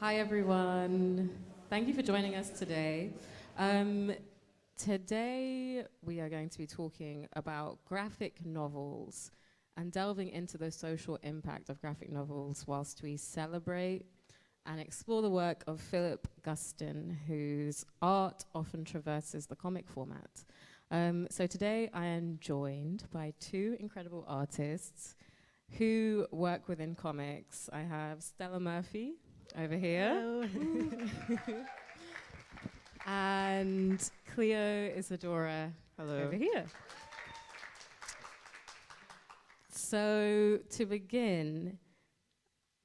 Hi, everyone. Thank you for joining us today. Today, we are going to be talking about graphic novels and delving into the social impact of graphic novels whilst we celebrate and explore the work of Philip Guston, whose art often traverses the comic format. So today, I am joined by two incredible artists who work within comics. I have Stella Murphy over here. And Clio Isadora over here. So to begin,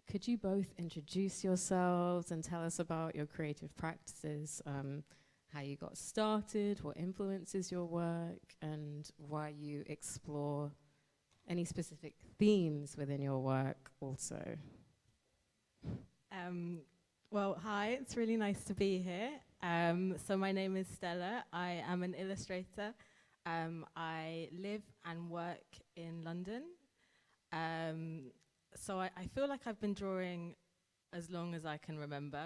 could you both introduce yourselves and tell us about your creative practices, how you got started, what influences your work, and why you explore any specific themes within your work also? Well, hi, it's really nice to be here. So my name is Stella. I am an illustrator. I live and work in London. So I feel like I've been drawing as long as I can remember.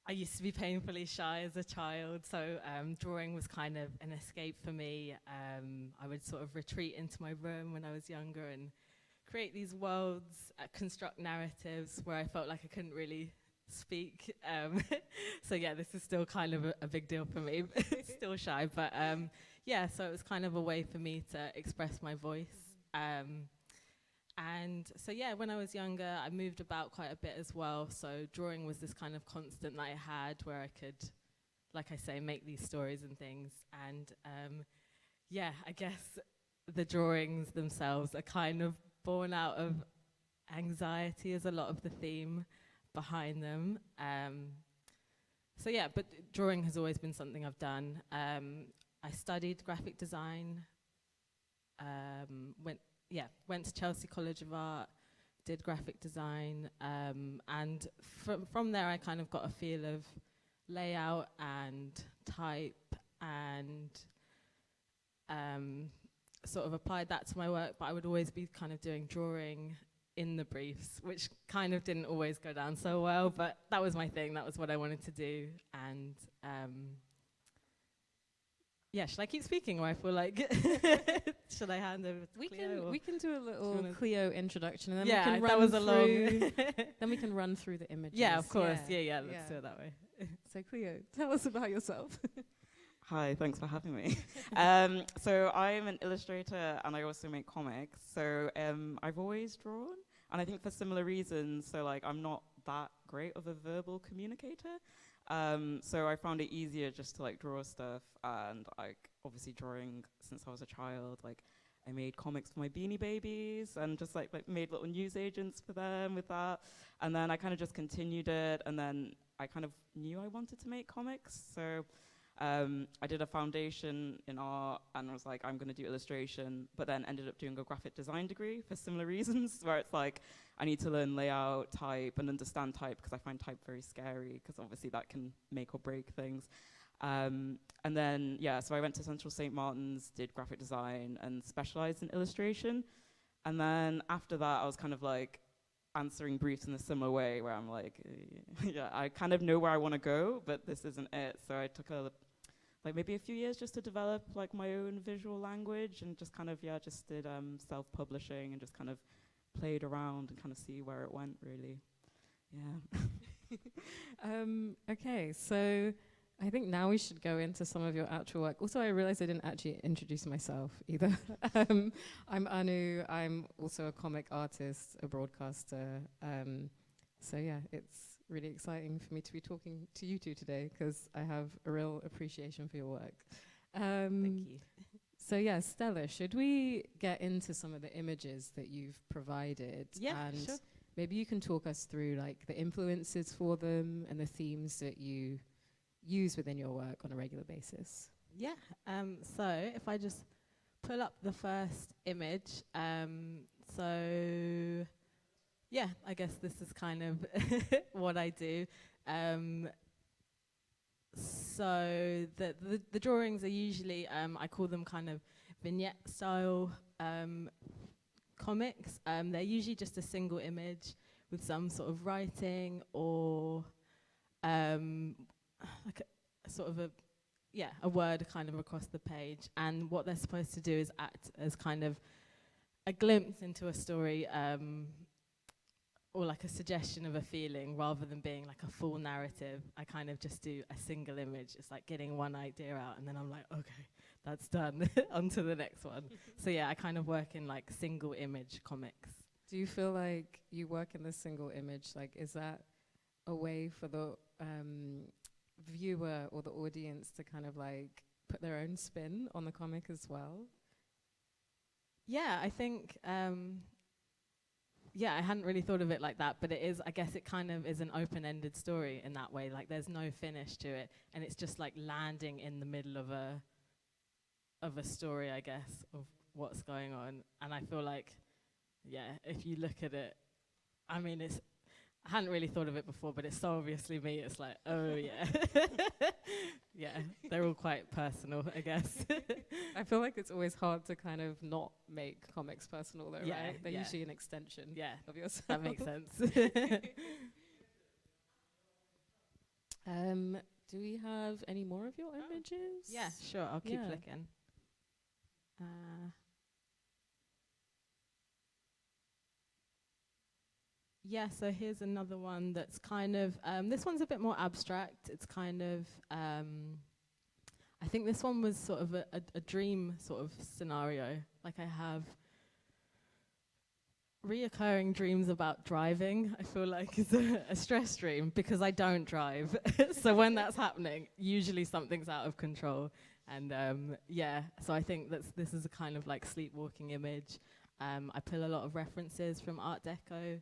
I used to be painfully shy as a child, so drawing was kind of an escape for me. I would sort of retreat into my room when I was younger and create these worlds, construct narratives where I felt like I couldn't really speak. So yeah, this is still kind of a big deal for me. Still shy, but yeah, so it was kind of a way for me to express my voice. And so yeah, when I was younger, I moved about quite a bit as well. So drawing was this kind of constant that I had where I could, like I say, make these stories and things. And yeah, I guess the drawings themselves are kind of born out of anxiety is a lot of the theme behind them. So yeah, but drawing has always been something I've done. I studied graphic design, went to Chelsea College of Art, did graphic design, and from there I kind of got a feel of layout and type and sort of applied that to my work, but I would always be kind of doing drawing in the briefs, which kind of didn't always go down so well, but that was my thing, that was what I wanted to do. And yeah, should I keep speaking or I feel like, should I hand over to Clio? We can do a little Clio introduction and then yeah, we can that run was through, a long then we can run through the images. Yeah, of course, yeah, let's do it that way. So Clio, tell us about yourself. Hi, thanks for having me. So I'm an illustrator and I also make comics. So I've always drawn, and I think for similar reasons. So like I'm not that great of a verbal communicator. So I found it easier just to like draw stuff, and like obviously drawing since I was a child. Like I made comics for my Beanie Babies and just like made little news agents for them with that. And then I kind of just continued it, and then I kind of knew I wanted to make comics. So I did a foundation in art and was like, I'm going to do illustration, but then ended up doing a graphic design degree for similar reasons, where it's like, I need to learn layout, type, and understand type, because I find type very scary, because obviously that can make or break things. And then, yeah, so I went to Central St. Martin's, did graphic design, and specialized in illustration. And then after that, I was kind of like answering briefs in a similar way, where I'm like, yeah, I kind of know where I want to go, but this isn't it. So I took maybe a few years just to develop like my own visual language, and just kind of, yeah, just did self-publishing and just kind of played around and kind of see where it went, really. Yeah. Okay, so I think now we should go into some of your actual work. Also, I realized I didn't actually introduce myself either. I'm Anu. I'm also a comic artist, a broadcaster. So yeah, it's really exciting for me to be talking to you two today, because I have a real appreciation for your work. Thank you. So yeah, Stella, should we get into some of the images that you've provided? Yeah, and sure. Maybe you can talk us through like the influences for them and the themes that you use within your work on a regular basis. Yeah, so if I just pull up the first image, so yeah, I guess this is kind of what I do. So the drawings are usually, I call them kind of vignette style comics. They're usually just a single image with some sort of writing or like a sort of a word kind of across the page. And what they're supposed to do is act as kind of a glimpse into a story, or like a suggestion of a feeling, rather than being like a full narrative. I kind of just do a single image. It's like getting one idea out, and then I'm like, okay, that's done. On to the next one. So yeah, I kind of work in like single image comics. Do you feel like you work in this single image? Like, is that a way for the viewer or the audience to kind of like put their own spin on the comic as well? Yeah, I think, I hadn't really thought of it like that, but it is, I guess it kind of is an open-ended story in that way. Like, there's no finish to it, and it's just like landing in the middle of a story, I guess, of what's going on. And I feel like, if you look at it, I mean, I hadn't really thought of it before, but it's so obviously me. It's like, oh yeah. Yeah, they're all quite personal, I guess. I feel like it's always hard to kind of not make comics personal though, right? They're usually an extension of yourself. That makes sense. Do we have any more of your images? Yeah, sure, I'll keep flicking. Yeah, so here's another one that's kind of, this one's a bit more abstract. It's kind of, I think this one was sort of a dream sort of scenario. Like, I have reoccurring dreams about driving. I feel like it's a stress dream because I don't drive. So when that's happening, usually something's out of control. And so I think this is a kind of like sleepwalking image. I pull a lot of references from Art Deco.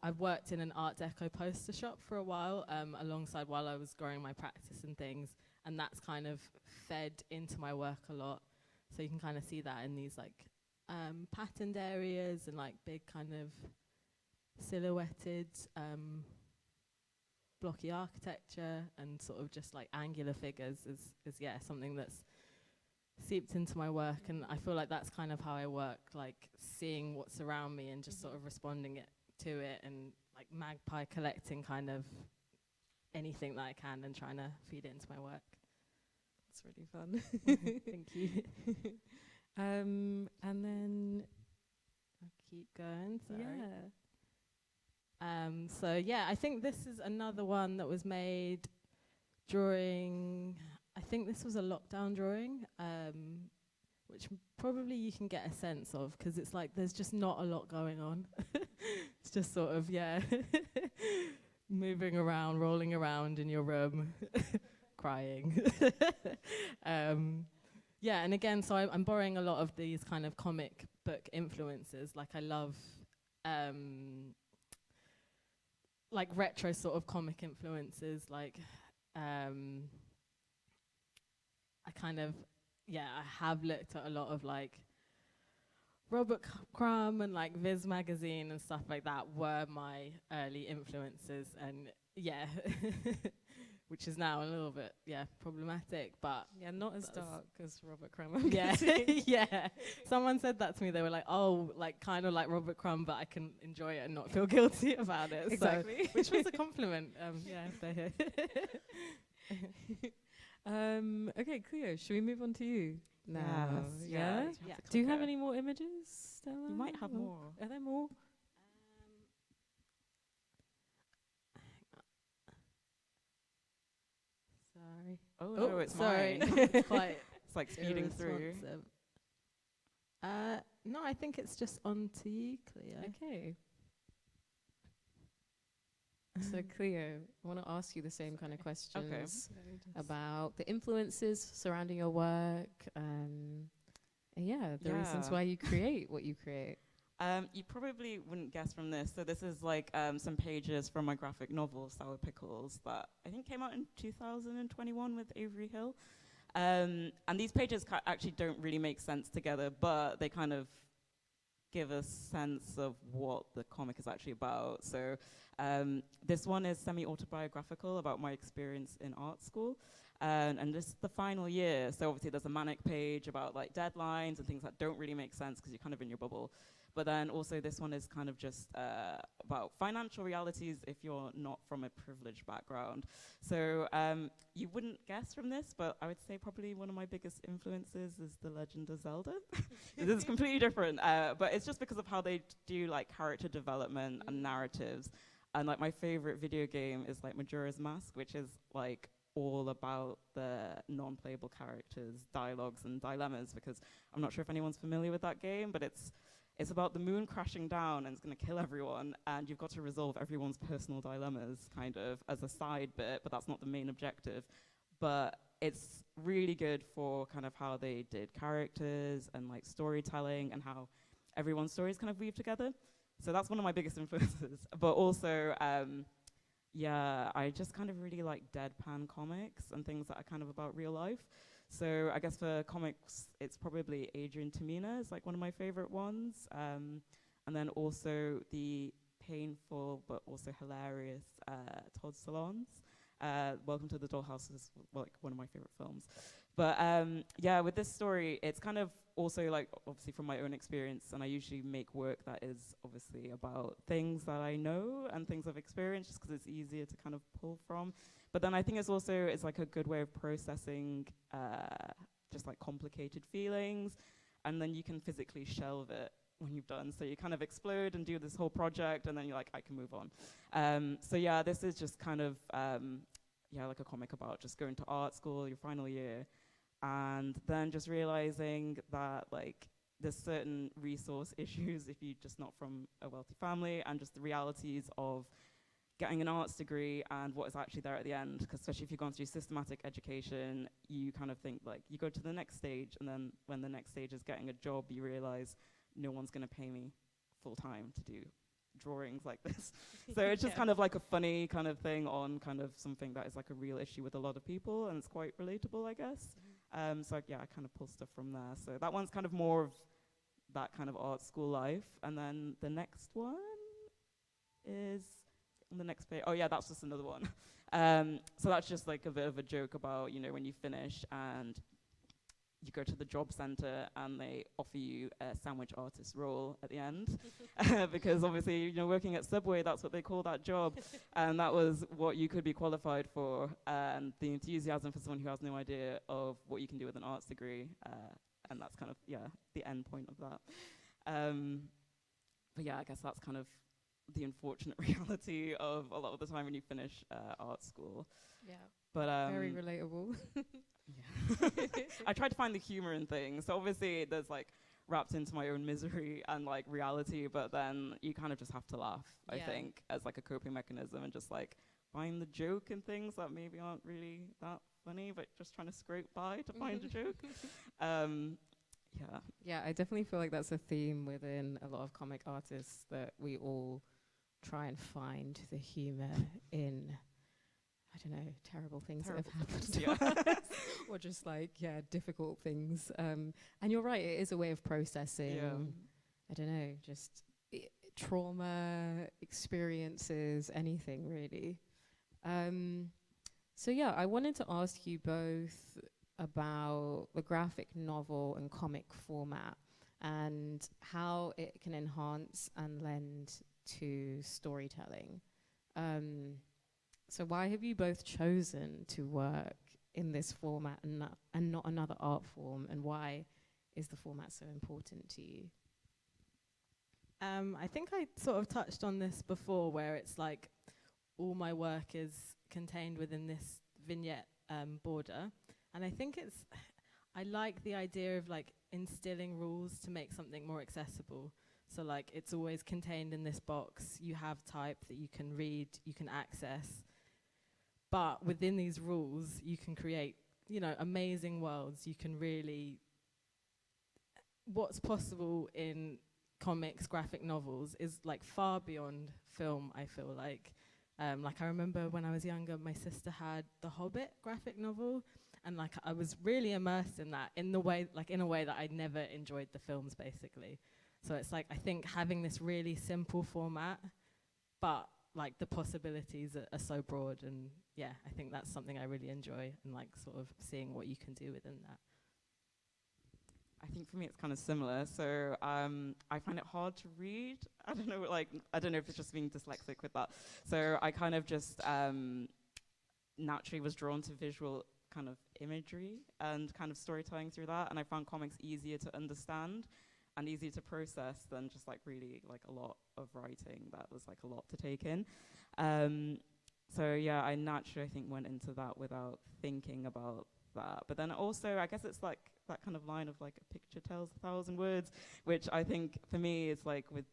I've worked in an Art Deco poster shop for a while, alongside while I was growing my practice and things, and that's kind of fed into my work a lot. So you can kind of see that in these like patterned areas and like big kind of silhouetted blocky architecture and sort of just like angular figures is something that's seeped into my work. And I feel like that's kind of how I work, like seeing what's around me and just sort of responding to it, and like magpie collecting kind of anything that I can and trying to feed it into my work. It's really fun. Thank you. And then I'll keep going. Sorry. I think this is another one that was made during, I think this was a lockdown drawing, which probably you can get a sense of, because it's like there's just not a lot going on. It's just sort of, moving around, rolling around in your room, crying. And again, so I'm borrowing a lot of these kind of comic book influences. Like, I love like retro sort of comic influences, like I have looked at a lot of like Robert Crumb and like Viz magazine and stuff like that were my early influences, and which is now a little bit problematic, but not as dark as Robert Crumb. Someone said that to me. They were like, oh, like kind of like Robert Crumb, but I can enjoy it and not feel guilty about it. Exactly. So, which was a compliment. If they're here. Okay, Clio, should we move on to you now? Yes, Do you have any more images, Stella? You might have more. Are there more? Sorry. Oh, no, it's sorry. mine. It's quite It's like speeding through. No, I think it's just on to you, Clio. Okay. So Clio, I want to ask you the same kind of questions about the influences surrounding your work, the reasons why you create what you create. You probably wouldn't guess from this. So this is like some pages from my graphic novel, Sour Pickles, that I think came out in 2021 with Avery Hill. And these pages actually don't really make sense together, but they kind of give a sense of what the comic is actually about. So this one is semi-autobiographical about my experience in art school. And this is the final year, so obviously there's a manic page about like deadlines and things that don't really make sense because you're kind of in your bubble. But then also this one is kind of just about financial realities if you're not from a privileged background. So you wouldn't guess from this, but I would say probably one of my biggest influences is The Legend of Zelda. This is completely different, but it's just because of how they do like character development and narratives. And like my favorite video game is like Majora's Mask, which is like all about the non-playable characters' dialogues and dilemmas, because I'm not sure if anyone's familiar with that game, but it's about the moon crashing down and it's going to kill everyone, and you've got to resolve everyone's personal dilemmas kind of as a side bit, but that's not the main objective. But it's really good for kind of how they did characters and like storytelling and how everyone's stories kind of weave together. So that's one of my biggest influences. But also, yeah, I just kind of really like deadpan comics and things that are kind of about real life. So I guess for comics, it's probably Adrian Tamina is like one of my favorite ones. And then also the painful but also hilarious Todd Solondz. Welcome to the Dollhouse is like one of my favorite films. But yeah, with this story, it's kind of also like obviously from my own experience, and I usually make work that is obviously about things that I know and things I've experienced just because it's easier to kind of pull from. But then I think it's like a good way of processing just like complicated feelings, and then you can physically shelve it when you've done. So you kind of explode and do this whole project, and then you're like, I can move on. So yeah, this is just kind of yeah, like a comic about just going to art school, your final year, and then just realizing that like there's certain resource issues if you're just not from a wealthy family, and just the realities of getting an arts degree and what is actually there at the end. Because especially if you've gone through systematic education, you kind of think like you go to the next stage, and then when the next stage is getting a job, you realize no one's going to pay me full time to do drawings like this. So it's just kind of like a funny kind of thing on kind of something that is like a real issue with a lot of people, and it's quite relatable, I guess. So yeah, I kind of pull stuff from there. So that one's kind of more of that kind of art school life. And then the next one is on the next page. Oh yeah, that's just another one. So that's just like a bit of a joke about, you know, when you finish and you go to the job center and they offer you a sandwich artist role at the end. Because obviously, you know, working at Subway, that's what they call that job. And that was what you could be qualified for. And the enthusiasm for someone who has no idea of what you can do with an arts degree. And that's kind of, yeah, the end point of that. But yeah, I guess that's kind of the unfortunate reality of a lot of the time when you finish art school. Yeah. But very relatable. Yeah. I try to find the humor in things. So obviously there's like wrapped into my own misery and like reality, but then you kind of just have to laugh, I think, as like a coping mechanism, and just like find the joke in things that maybe aren't really that funny, but just trying to scrape by to find a joke. Yeah. Yeah, I definitely feel like that's a theme within a lot of comic artists, that we all try and find the humor in, I don't know, terrible things that have happened to us, or just like, yeah, difficult things. And you're right, it is a way of processing, I don't know, just trauma, experiences, anything really. So yeah, I wanted to ask you both about the graphic novel and comic format and how it can enhance and lend to storytelling. So why have you both chosen to work in this format and not another art form, and why is the format so important to you? I think I sort of touched on this before, where it's like all my work is contained within this vignette border. And I think I like the idea of like instilling rules to make something more accessible. So like it's always contained in this box. You have type that you can read, you can access. But within these rules, you can create, you know, amazing worlds. You can really, what's possible in comics, graphic novels is like far beyond film, I feel like. Like I remember when I was younger, my sister had the Hobbit graphic novel, and like I was really immersed in that in a way that I'd never enjoyed the films, basically. So it's like, I think having this really simple format, but like the possibilities are so broad, and yeah, I think that's something I really enjoy, and like sort of seeing what you can do within that. I think for me it's kind of similar. So I find it hard to read. I don't know if it's just being dyslexic with that. So I kind of just naturally was drawn to visual kind of imagery and kind of storytelling through that. And I found comics easier to understand and easier to process than just like really like a lot of writing. That was like a lot to take in. So yeah, I naturally, I think, went into that without thinking about that. But then also, I guess it's like that kind of line of like a picture tells 1,000 words, which I think for me is like with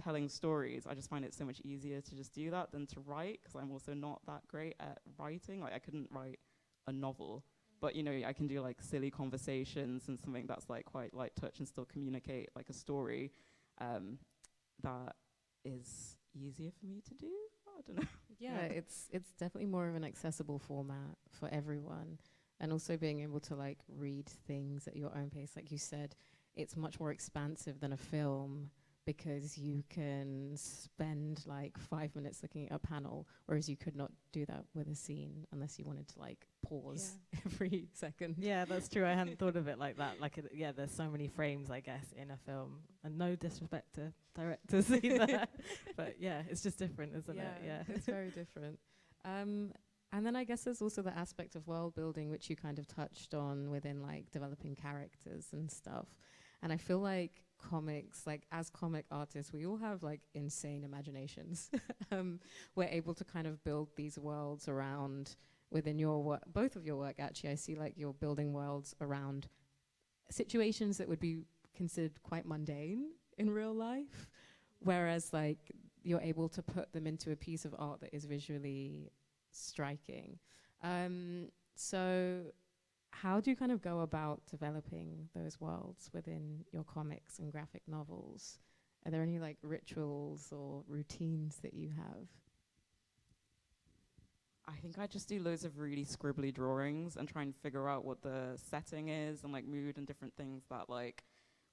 telling stories, I just find it so much easier to just do that than to write, because I'm also not that great at writing. Like I couldn't write a novel, but you know, I can do like silly conversations and something that's like quite light touch and still communicate like a story that is easier for me to do. I don't know. Yeah, it's definitely more of an accessible format for everyone. And also being able to like read things at your own pace. Like you said, it's much more expansive than a film because you can spend like 5 minutes looking at a panel, whereas you could not do that with a scene unless you wanted to like pause every second. Yeah, that's true. I hadn't thought of it like that. Like, there's so many frames, I guess, in a film. And no disrespect to directors either. But yeah, it's just different, isn't it? Yeah, it's very different. And then I guess there's also the aspect of world building, which you kind of touched on within like developing characters and stuff. And I feel like comics, like as comic artists, we all have like insane imaginations. We're able to kind of build these worlds around within your work, both of your work actually. I see like you're building worlds around situations that would be considered quite mundane in real life, whereas like you're able to put them into a piece of art that is visually striking. So how do you kind of go about developing those worlds within your comics and graphic novels? Are there any like rituals or routines that you have? I think I just do loads of really scribbly drawings and try and figure out what the setting is and like mood and different things that like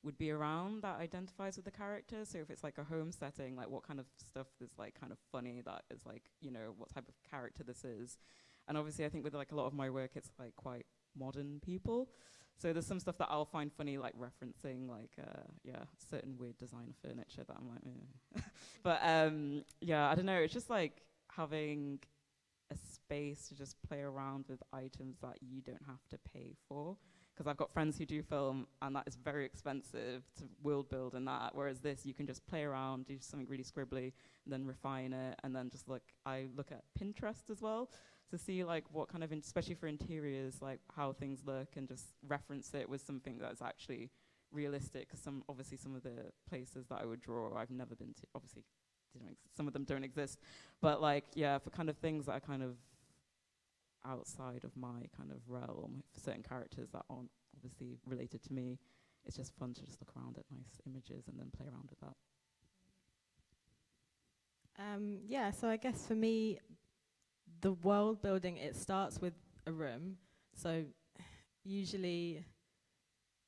would be around that identifies with the character. So if it's like a home setting, like what kind of stuff is like kind of funny that is like, you know, what type of character this is. And obviously I think with like a lot of my work, it's like quite modern people. So there's some stuff that I'll find funny, like referencing like, certain weird design furniture that I'm like, eh. But I don't know, it's just like having a space to just play around with items that you don't have to pay for. Because I've got friends who do film, and that is very expensive to world build and that. Whereas this, you can just play around, do something really scribbly, and then refine it, and then just I look at Pinterest as well to see like what kind of, especially for interiors, like how things look, and just reference it with something that's actually realistic. Because some of the places that I would draw, I've never been to. Obviously, some of them don't exist, but like for kind of things that are kind of outside of my kind of realm, for certain characters that aren't obviously related to me, it's just fun to just look around at nice images and then play around with that. So I guess for me, the world building, it starts with a room. So usually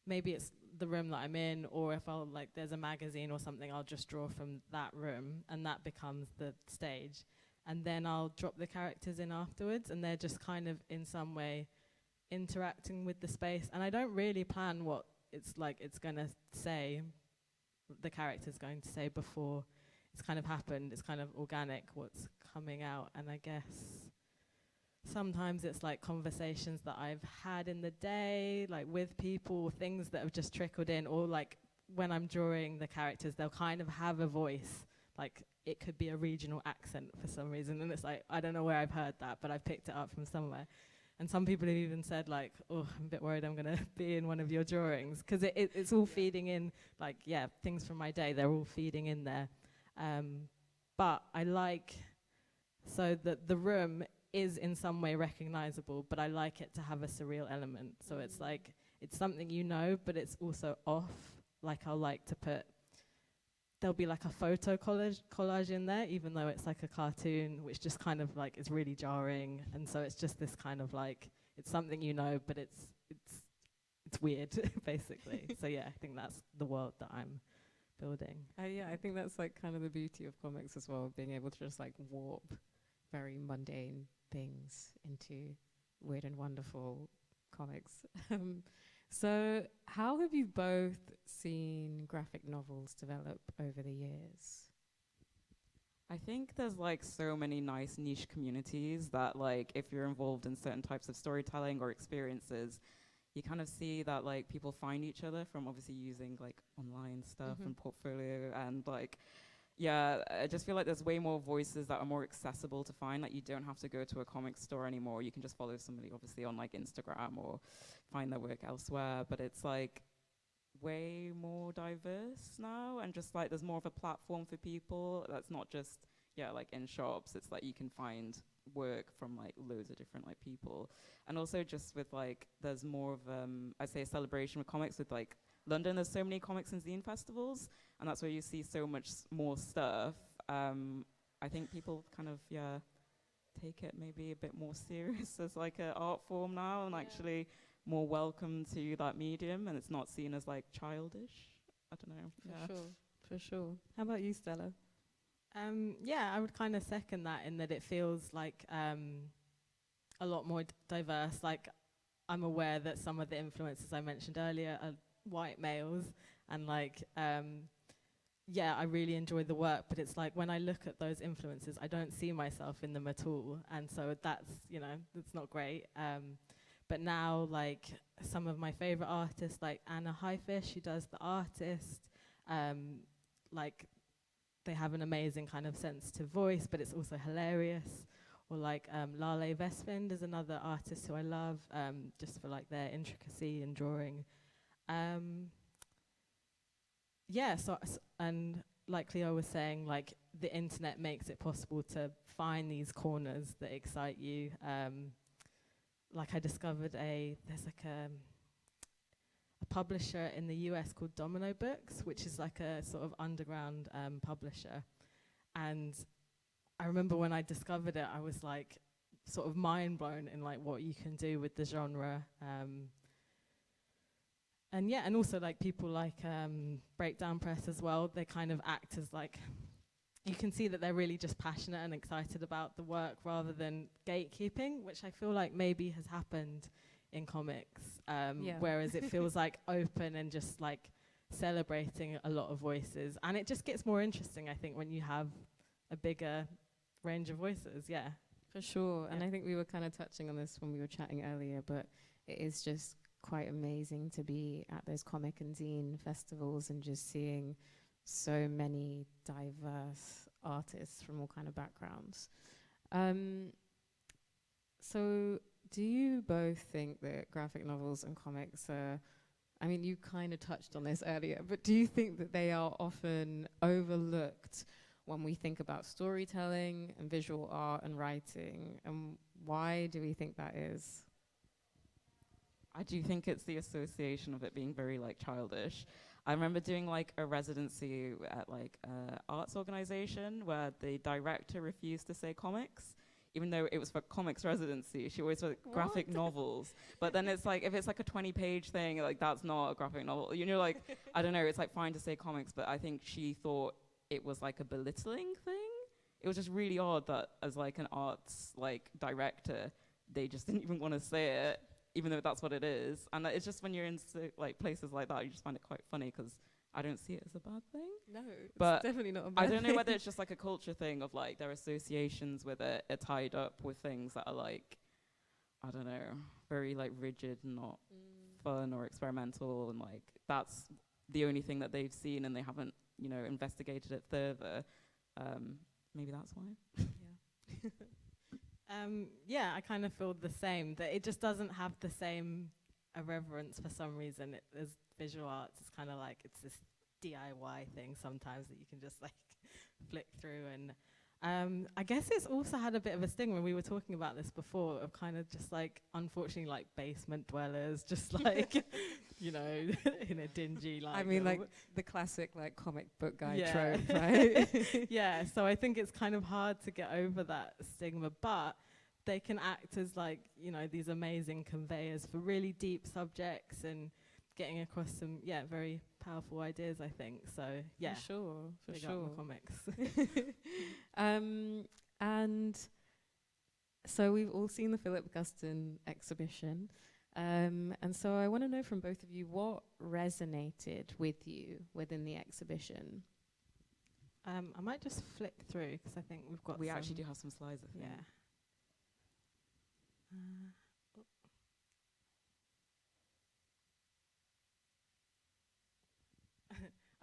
maybe it's the room that I'm in, or if I'll like there's a magazine or something, I'll just draw from that room and that becomes the stage. And then I'll drop the characters in afterwards, and they're just kind of in some way interacting with the space. And I don't really plan what it's going to say, the character's going to say before it's kind of happened. It's kind of organic what's coming out. And I guess sometimes it's like conversations that I've had in the day, like with people, things that have just trickled in, or like when I'm drawing the characters, they'll kind of have a voice. Like it could be a regional accent for some reason, and it's like, I don't know where I've heard that, but I've picked it up from somewhere. And some people have even said like, oh, I'm a bit worried I'm gonna be in one of your drawings, because it's all feeding in, like, things from my day, they're all feeding in there. But I like, so that the room is in some way recognizable, but I like it to have a surreal element. So it's like, it's something but it's also off. Like I'll like to put, there'll be like a photo collage in there, even though it's like a cartoon, which just kind of like is really jarring. And so it's just this kind of like, it's something but it's weird, basically. So I think that's the world that I'm building. Yeah, I think that's like kind of the beauty of comics as well, being able to just like warp very mundane things into weird and wonderful comics. So how have you both seen graphic novels develop over the years? I think there's like so many nice niche communities that like if you're involved in certain types of storytelling or experiences, you kind of see that like people find each other from obviously using like online stuff and portfolio, and like I just feel like there's way more voices that are more accessible to find. Like you don't have to go to a comic store anymore. You can just follow somebody obviously on like Instagram or find their work elsewhere, but it's like way more diverse now, and just like there's more of a platform for people that's not just like in shops. It's like you can find work from like loads of different like people, and also just with like there's more of I'd say a celebration with comics. With like London, there's so many comics and zine festivals, and that's where you see so much more stuff. I think people kind of take it maybe a bit more serious as like an art form now, and actually more welcome to that medium, and it's not seen as like childish. I don't know. For sure. How about you, Stella? I would kind of second that, in that it feels like a lot more diverse. Like I'm aware that some of the influences I mentioned earlier are white males, and like I really enjoy the work, but it's like when I look at those influences, I don't see myself in them at all, and so that's that's not great. But now, like some of my favorite artists, like Anna Highfish, who does The Artist, like they have an amazing kind of sensitive voice, but it's also hilarious. Or like Lale Vesvind is another artist who I love, just for like their intricacy in drawing. And like Clio was saying, like the internet makes it possible to find these corners that excite you. Like I discovered there's like a publisher in the US called Domino Books, which is like a sort of underground publisher. And I remember when I discovered it, I was like sort of mind blown in like what you can do with the genre. And also like people like Breakdown Press as well, they kind of act as like, you can see that they're really just passionate and excited about the work rather than gatekeeping, which I feel like maybe has happened in comics, whereas it feels like open and just like celebrating a lot of voices. And it just gets more interesting, I think, when you have a bigger range of voices, For sure, and I think we were kind of touching on this when we were chatting earlier, but it is just quite amazing to be at those comic and zine festivals and just seeing so many diverse artists from all kind of backgrounds. So do you both think that graphic novels and comics are, I mean, you kind of touched on this earlier, but do you think that they are often overlooked when we think about storytelling and visual art and writing? And why do we think that is? I do think it's the association of it being very like childish. I remember doing like a residency at like an arts organization where the director refused to say comics, even though it was for comics residency. She always said graphic novels. But then it's like, if it's like a 20-page thing, like that's not a graphic novel. You know, like, I don't know, it's like fine to say comics, but I think she thought it was like a belittling thing. It was just really odd that as like an arts like director, they just didn't even want to say it, even though that's what it is. And it's just when you're in like places like that, you just find it quite funny because I don't see it as a bad thing. No, but it's definitely not a bad thing. I don't know whether it's just like a culture thing of like their associations with it are tied up with things that are like, I don't know, very like rigid and not fun or experimental, and like that's the only thing that they've seen and they haven't, you know, investigated it further. Maybe that's why. I kind of feel the same, that it just doesn't have the same irreverence for some reason. As visual arts, it's kind of like it's this DIY thing sometimes that you can just like flick through. And I guess it's also had a bit of a sting when we were talking about this before, of kind of just like, unfortunately, like basement dwellers, just like, you know, in a dingy, like, I mean, like the classic like comic book guy trope, right? Yeah, so I think it's kind of hard to get over that stigma, but they can act as like, you know, these amazing conveyors for really deep subjects. And getting across some very powerful ideas, I think. So yeah, for big sure. up my comics. And so we've all seen the Philip Guston exhibition. And so I want to know from both of you what resonated with you within the exhibition. I might just flick through because I think we actually do have some slides, I think. Yeah.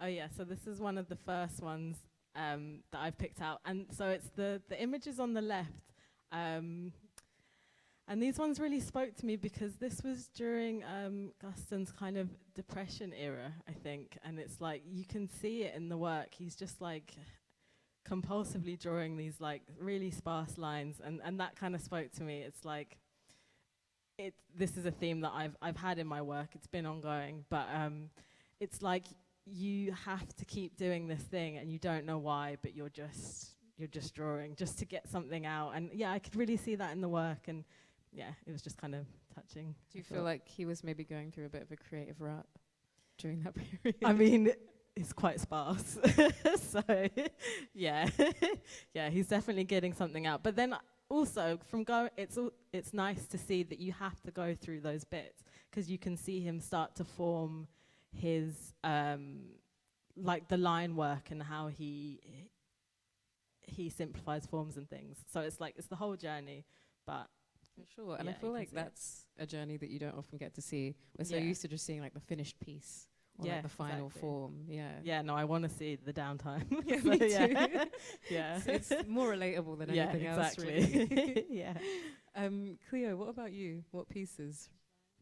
Oh yeah, so this is one of the first ones that I've picked out, and so it's the images on the left, and these ones really spoke to me because this was during Guston's kind of depression era, I think, and it's like you can see it in the work. He's just like compulsively drawing these like really sparse lines, and that kind of spoke to me. It's like this is a theme that I've had in my work. It's been ongoing, but it's like you have to keep doing this thing and you don't know why, but you're just drawing just to get something out. And yeah, I could really see that in the work, and yeah, it was just kind of touching. Do you feel like he was maybe going through a bit of a creative rut during that period? I mean, it's quite sparse. So yeah. Yeah, he's definitely getting something out. But then also it's nice to see that you have to go through those bits, because you can see him start to form his like the line work and how he simplifies forms and things. So it's like it's the whole journey, but for sure. And I feel like that's a journey that you don't often get to see. We're so used to just seeing like the finished piece or like the final form. Yeah, no, I want to see the downtime. Yeah, me too. Yeah, so it's more relatable than anything else, really. Yeah. Clio, what about you? What pieces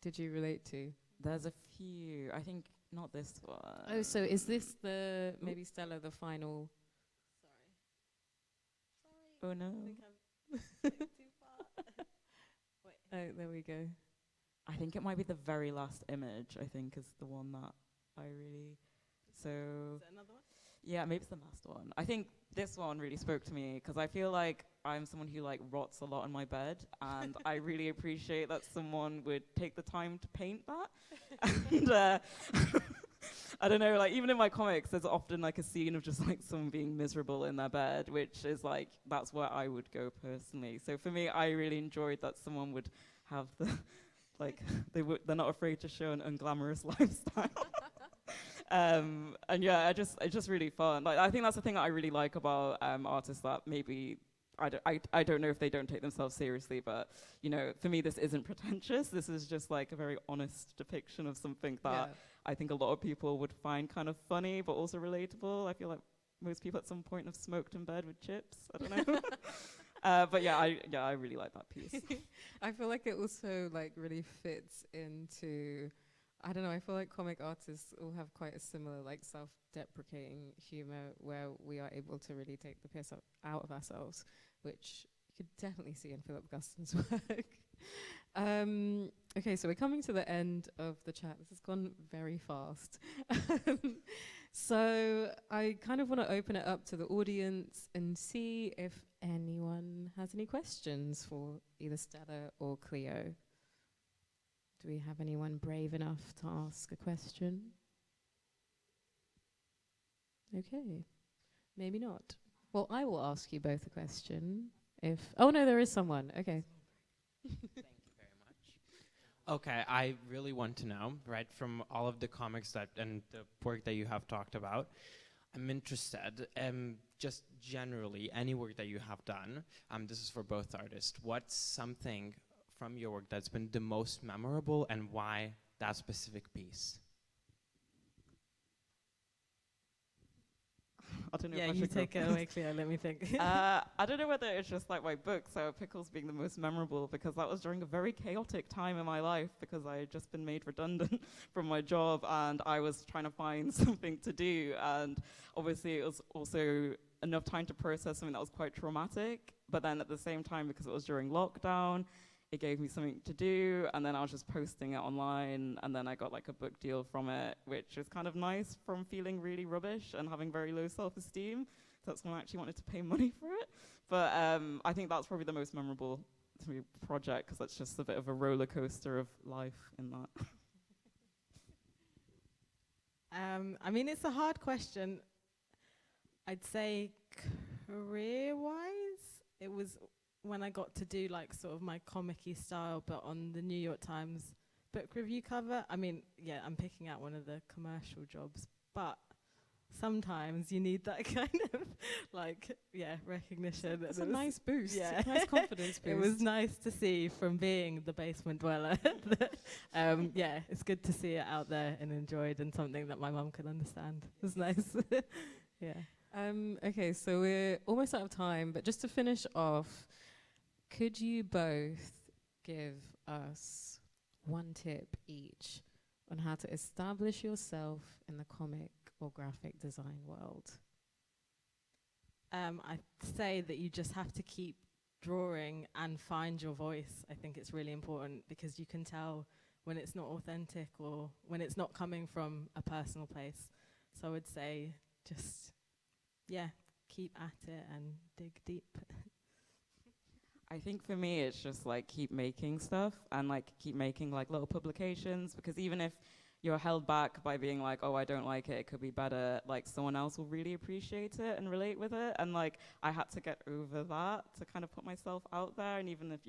did you relate to? There's a few. I think not this one. Oh, so is this the maybe Stella the final? Oh no. I think I'm too far. Wait. Oh, there we go. I think it might be the very last image. I think is the one that I really. So. Is it another one? Yeah, maybe it's the last one. I think this one really spoke to me because I feel like I'm someone who like rots a lot in my bed, and I really appreciate that someone would take the time to paint that. And I don't know, like even in my comics, there's often like a scene of just like someone being miserable in their bed, which is like that's where I would go personally. So for me, I really enjoyed that someone would have the like they're not afraid to show an unglamorous lifestyle. And yeah, it's just really fun. Like I think that's the thing that I really like about artists that maybe I don't know if they don't take themselves seriously, but you know, for me this isn't pretentious. This is just like a very honest depiction of something that I think a lot of people would find kind of funny, but also relatable. I feel like most people at some point have smoked in bed with chips. I don't know. But yeah, I really like that piece. I feel like it also like really fits into. I don't know, I feel like comic artists all have quite a similar like self-deprecating humor where we are able to really take the piss out of ourselves, which you could definitely see in Philip Guston's work. Okay, so we're coming to the end of the chat. This has gone very fast. So I kind of want to open it up to the audience and see if anyone has any questions for either Stella or Clio. Do we have anyone brave enough to ask a question? Okay, maybe not. Well, I will ask you both a question. Oh no, there is someone. Okay. Thank you very much. Okay, I really want to know, right, from all of the comics and the work that you have talked about, I'm interested, just generally, any work that you have done, this is for both artists, what's something from your work that's been the most memorable, and why that specific piece? I don't know. Yeah, if I you should take it away, Clio. Let me think. I don't know whether it's just like my book, so Pickles being the most memorable, because that was during a very chaotic time in my life, because I had just been made redundant from my job, and I was trying to find something to do, and obviously it was also enough time to process something that was quite traumatic, but then at the same time, because it was during lockdown, it gave me something to do, and then I was just posting it online, and then I got like a book deal from it, which is kind of nice from feeling really rubbish and having very low self-esteem. So that's when I actually wanted to pay money for it. But I think that's probably the most memorable to me project, because that's just a bit of a roller coaster of life in that. I mean, it's a hard question. I'd say career-wise, it was when I got to do like sort of my comic-y style, but on the New York Times book review cover. I mean, yeah, I'm picking out one of the commercial jobs, but sometimes you need that kind of like, recognition. That's a nice boost. Yeah. Nice confidence boost. It was nice to see from being the basement dweller. It's good to see it out there and enjoyed and something that my mum could understand. It was nice. Yeah. Okay, so we're almost out of time, but just to finish off, could you both give us one tip each on how to establish yourself in the comic or graphic design world? I'd say that you just have to keep drawing and find your voice. I think it's really important because you can tell when it's not authentic or when it's not coming from a personal place. So I would say just, keep at it and dig deep. I think for me, it's just like keep making stuff and like keep making like little publications, because even if you're held back by being like, oh, I don't like it, it could be better, like someone else will really appreciate it and relate with it. And like I had to get over that to kind of put myself out there. And even if,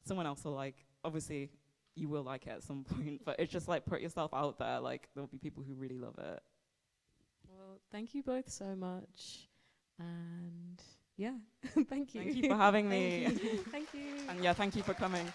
someone else will like, obviously you will like it at some point, but it's just like put yourself out there. Like there'll be people who really love it. Well, thank you both so much. And thank you. Thank you for having me. Thank you. And thank you for coming.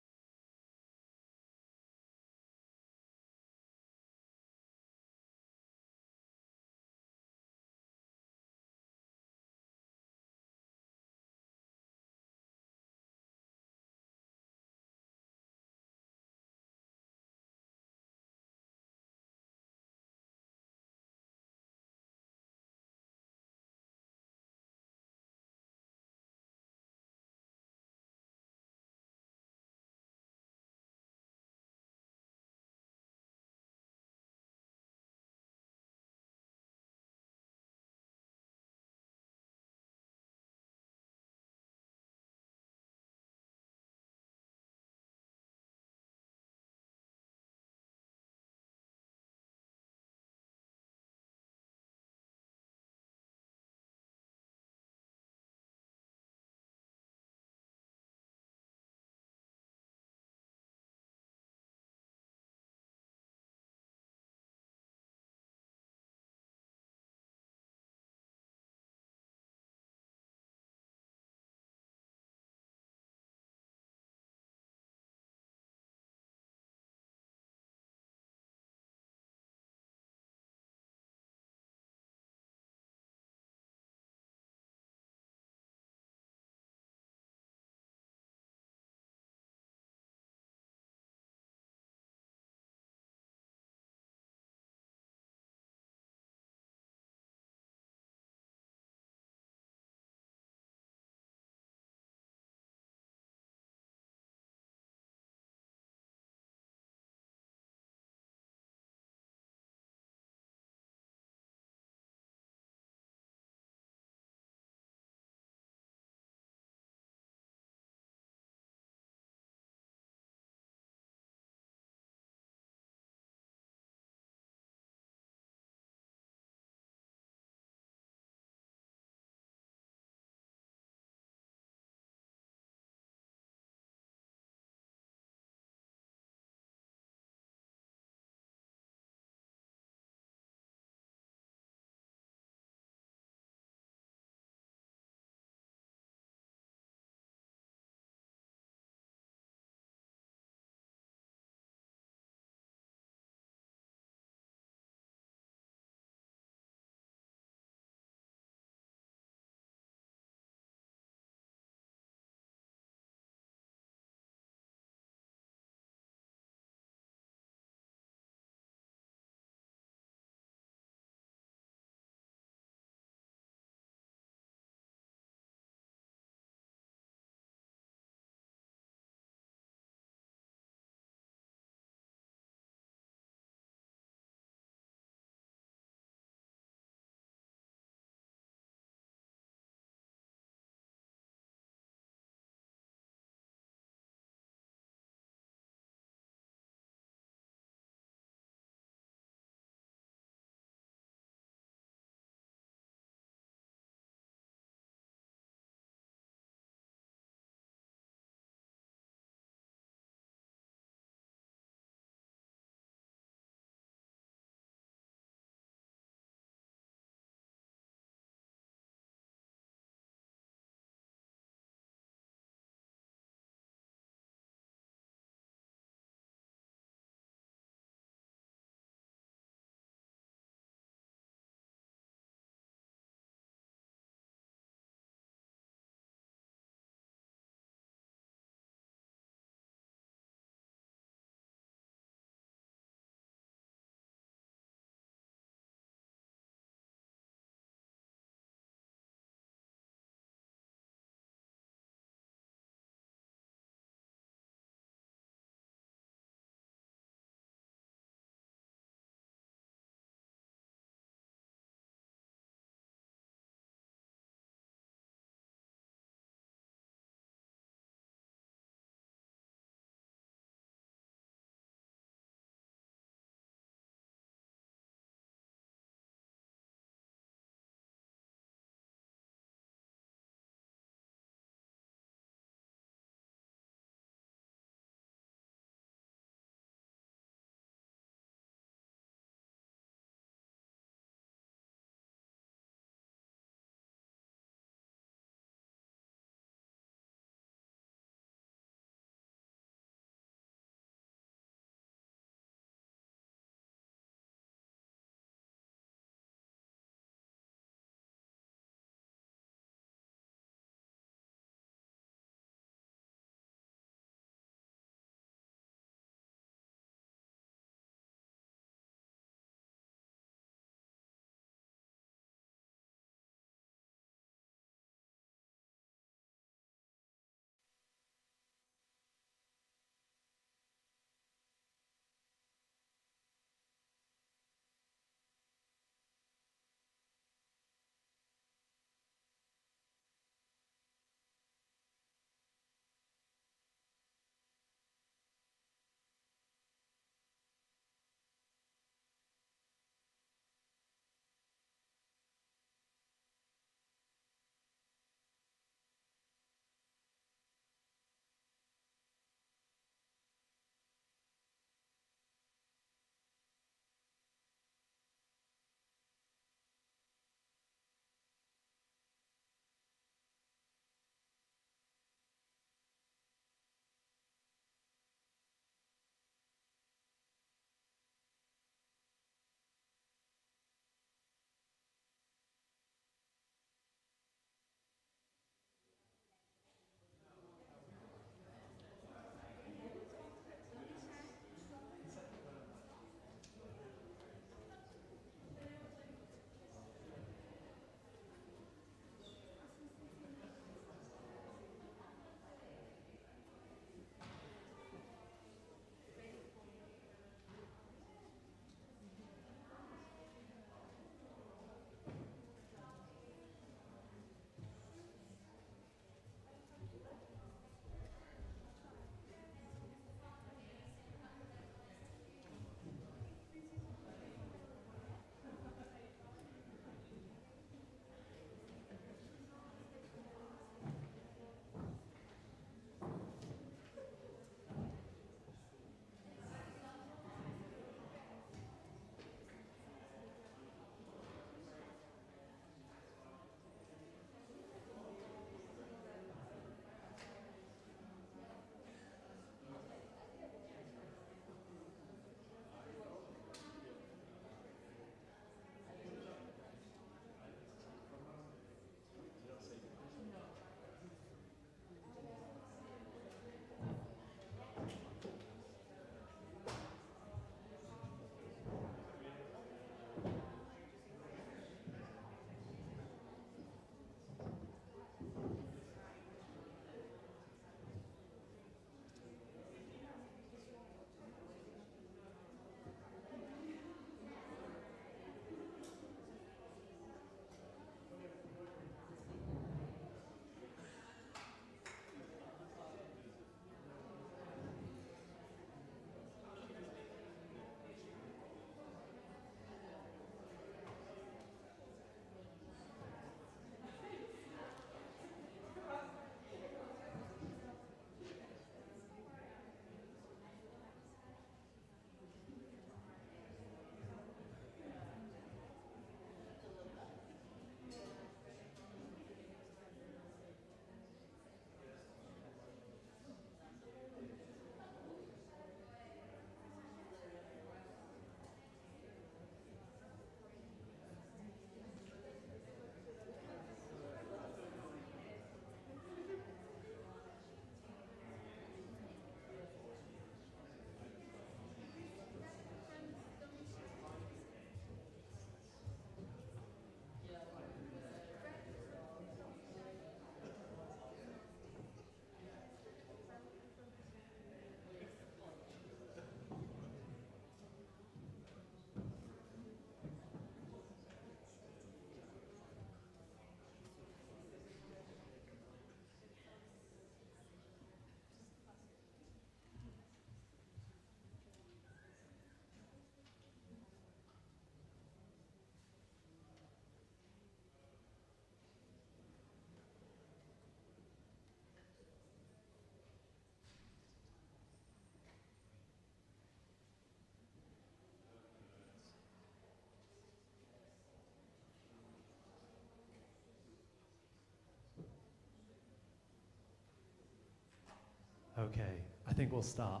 Okay, I think we'll start.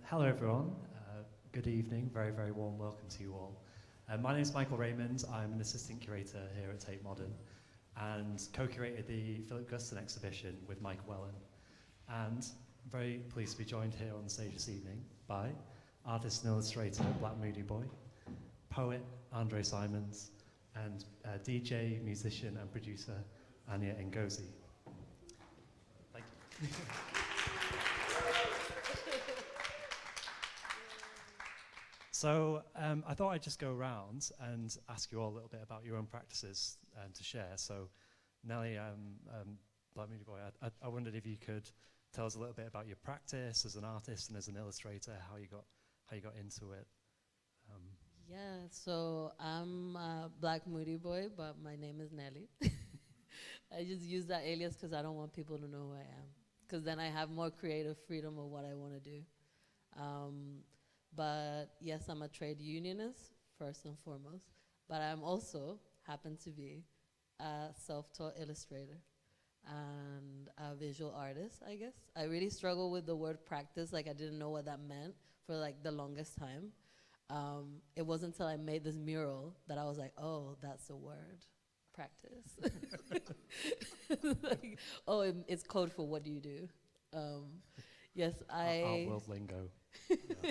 Hello everyone, good evening, very, very warm welcome to you all. My name is Michael Raymond, I'm an assistant curator here at Tate Modern and co-curated the Philip Guston exhibition with Mike Wellen. And I'm very pleased to be joined here on stage this evening by artist and illustrator Blk Moody Boi, poet Andra Simons, and DJ, musician and producer Anja Ngozi. Thank you. So I thought I'd just go around and ask you all a little bit about your own practices to share. So Nelly, Blk Moody Boi, I wondered if you could tell us a little bit about your practice as an artist and as an illustrator, how you got into it. Yeah, so I'm Blk Moody Boi, but my name is Nelly. I just use that alias because I don't want people to know who I am, because then I have more creative freedom of what I want to do. But yes, I'm a trade unionist, first and foremost, but I'm also happen to be a self-taught illustrator and a visual artist, I guess. I really struggle with the word practice, like I didn't know what that meant for like the longest time. It wasn't until I made this mural that I was like, oh, that's the word, practice. Like, oh, it's code for what do you do. Yes, Art world lingo.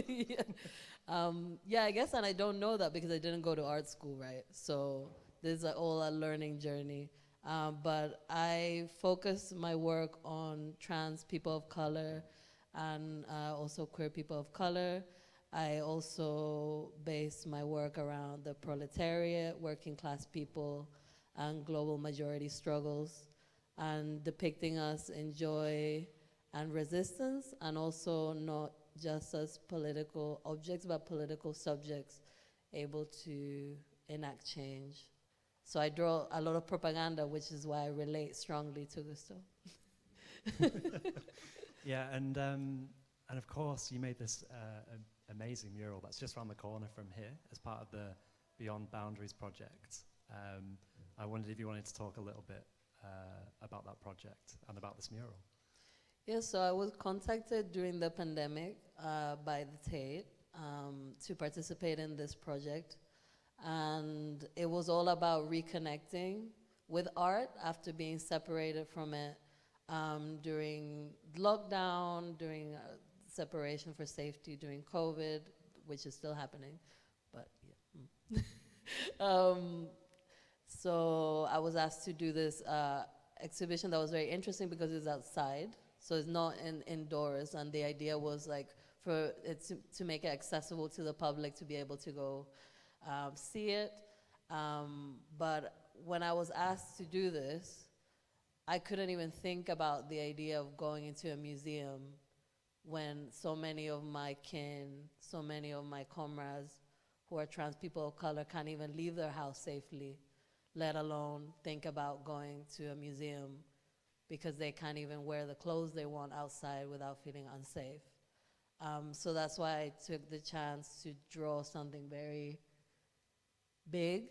Yeah. Yeah, I guess, and I don't know that because I didn't go to art school, right? So this is all a learning journey. But I focus my work on trans people of color and also queer people of color. I also base my work around the proletariat, working class people, and global majority struggles, and depicting us in joy and resistance, and also not just as political objects, but political subjects able to enact change. So I draw a lot of propaganda, which is why I relate strongly to Gusto. Yeah, and of course you made this amazing mural that's just around the corner from here as part of the Beyond Boundaries project. I wondered if you wanted to talk a little bit about that project and about this mural. Yeah, so I was contacted during the pandemic by the Tate to participate in this project. And it was all about reconnecting with art after being separated from it during lockdown, during separation for safety during COVID, which is still happening, but yeah. So I was asked to do this exhibition that was very interesting because it's outside, so it's not indoors, and the idea was like for it to make it accessible to the public to be able to go see it. But when I was asked to do this, I couldn't even think about the idea of going into a museum when so many of my kin, so many of my comrades who are trans people of color can't even leave their house safely, let alone think about going to a museum because they can't even wear the clothes they want outside without feeling unsafe. So that's why I took the chance to draw something very big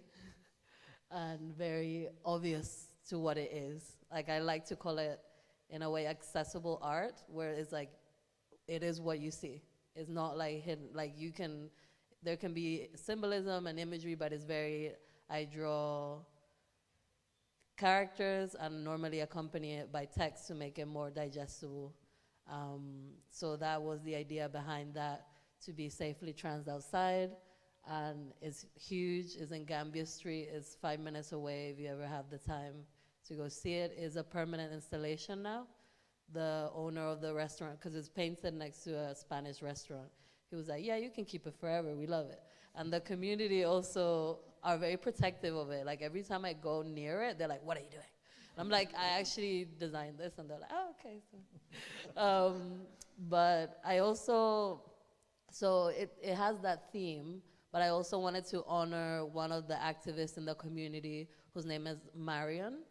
and very obvious to what it is. Like I like to call it, in a way, accessible art, where it's like, it is what you see. It's not like hidden, like there can be symbolism and imagery, but it's very, I draw characters and normally accompany it by text to make it more digestible. So that was the idea behind that, to be safely trans outside. And it's huge, it's in Gambia Street, it's 5 minutes away if you ever have the time to go see it. It's a permanent installation now. The owner of the restaurant, because it's painted next to a Spanish restaurant, he was like, yeah, you can keep it forever, we love it. And the community also are very protective of it. Like every time I go near it, they're like, what are you doing? And I'm like, I actually designed this, and they're like, oh, okay. So, but I also, so it has that theme, but I also wanted to honor one of the activists in the community whose name is Miriam.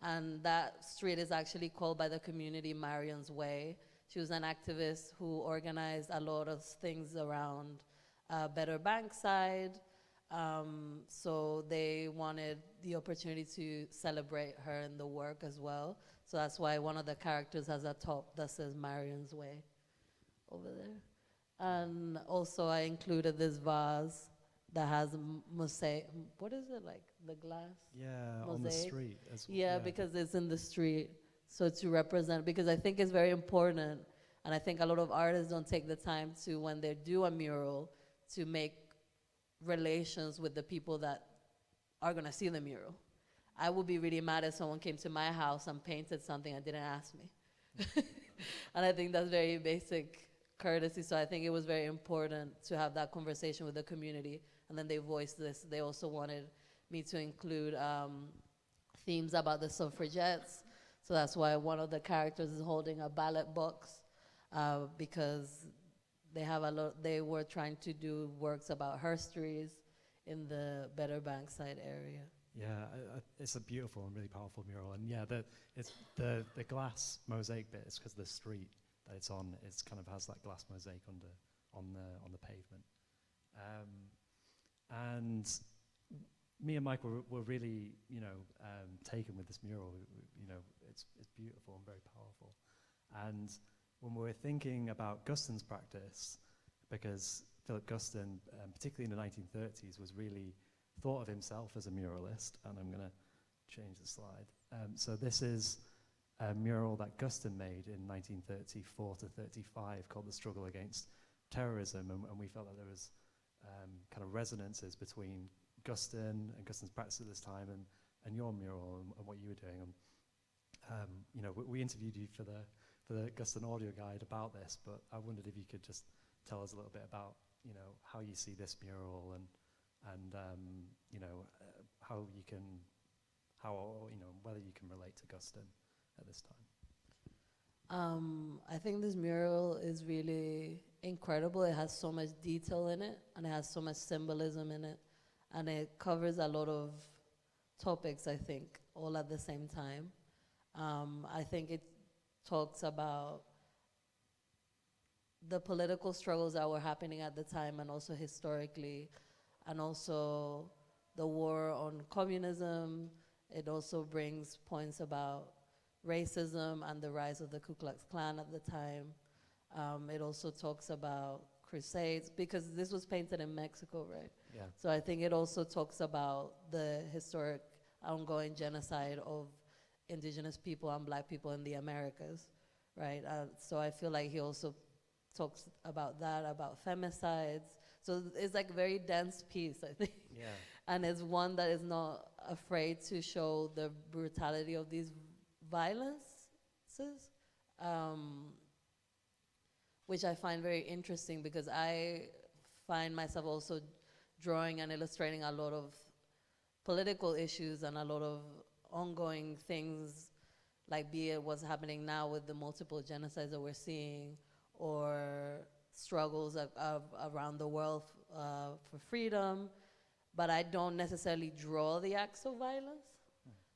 And that street is actually called by the community Marion's Way. She was an activist who organized a lot of things around Better Bankside, So they wanted the opportunity to celebrate her in the work as well. So that's why one of the characters has a top that says Marion's Way over there. And also I included this vase that has mosaic. What is it, like the glass? Yeah, mosaic? on the street as well. Yeah, because it's in the street. So to represent, because I think it's very important, and I think a lot of artists don't take the time to, when they do a mural, to make relations with the people that are gonna see the mural. I would be really mad if someone came to my house and painted something and didn't ask me. And I think that's very basic courtesy, so I think it was very important to have that conversation with the community, and then they voiced this. They also wanted me to include themes about the suffragettes, so that's why one of the characters is holding a ballot box, because they were trying to do works about herstories in the Better Bankside area. Yeah, it's a beautiful and really powerful mural, and yeah, it's the glass mosaic bit is because the street that it's on, it's kind of has that glass mosaic on the pavement, and me and Michael were really taken with this mural. It's beautiful and very powerful, and when we were thinking about Guston's practice, because Philip Guston, particularly in the 1930s, was really thought of himself as a muralist, and I'm going to change the slide. So this is a mural that Guston made in 1934 to 35 called The Struggle Against Terrorism, and we felt that there was kind of resonances between Guston and Guston's practice at this time and your mural and what you were doing. And we interviewed you for the Guston audio guide about this, but I wondered if you could just tell us a little bit about how you see this mural and whether you can relate to Guston at this time. I think this mural is really incredible. It has so much detail in it, and it has so much symbolism in it, and it covers a lot of topics, I think, all at the same time. I think it talks about the political struggles that were happening at the time, and also historically, and also the war on communism. It also brings points about racism and the rise of the Ku Klux Klan at the time. It also talks about crusades, because this was painted in Mexico, right? Yeah. So I think it also talks about the historic ongoing genocide of indigenous people and black people in the Americas, right? So I feel like he also talks about that, about femicides. So it's like a very dense piece, I think. Yeah. And it's one that is not afraid to show the brutality of these violences, which I find very interesting, because I find myself also drawing and illustrating a lot of political issues and a lot of ongoing things, like be it what's happening now with the multiple genocides that we're seeing, or struggles around the world for freedom. But I don't necessarily draw the acts of violence,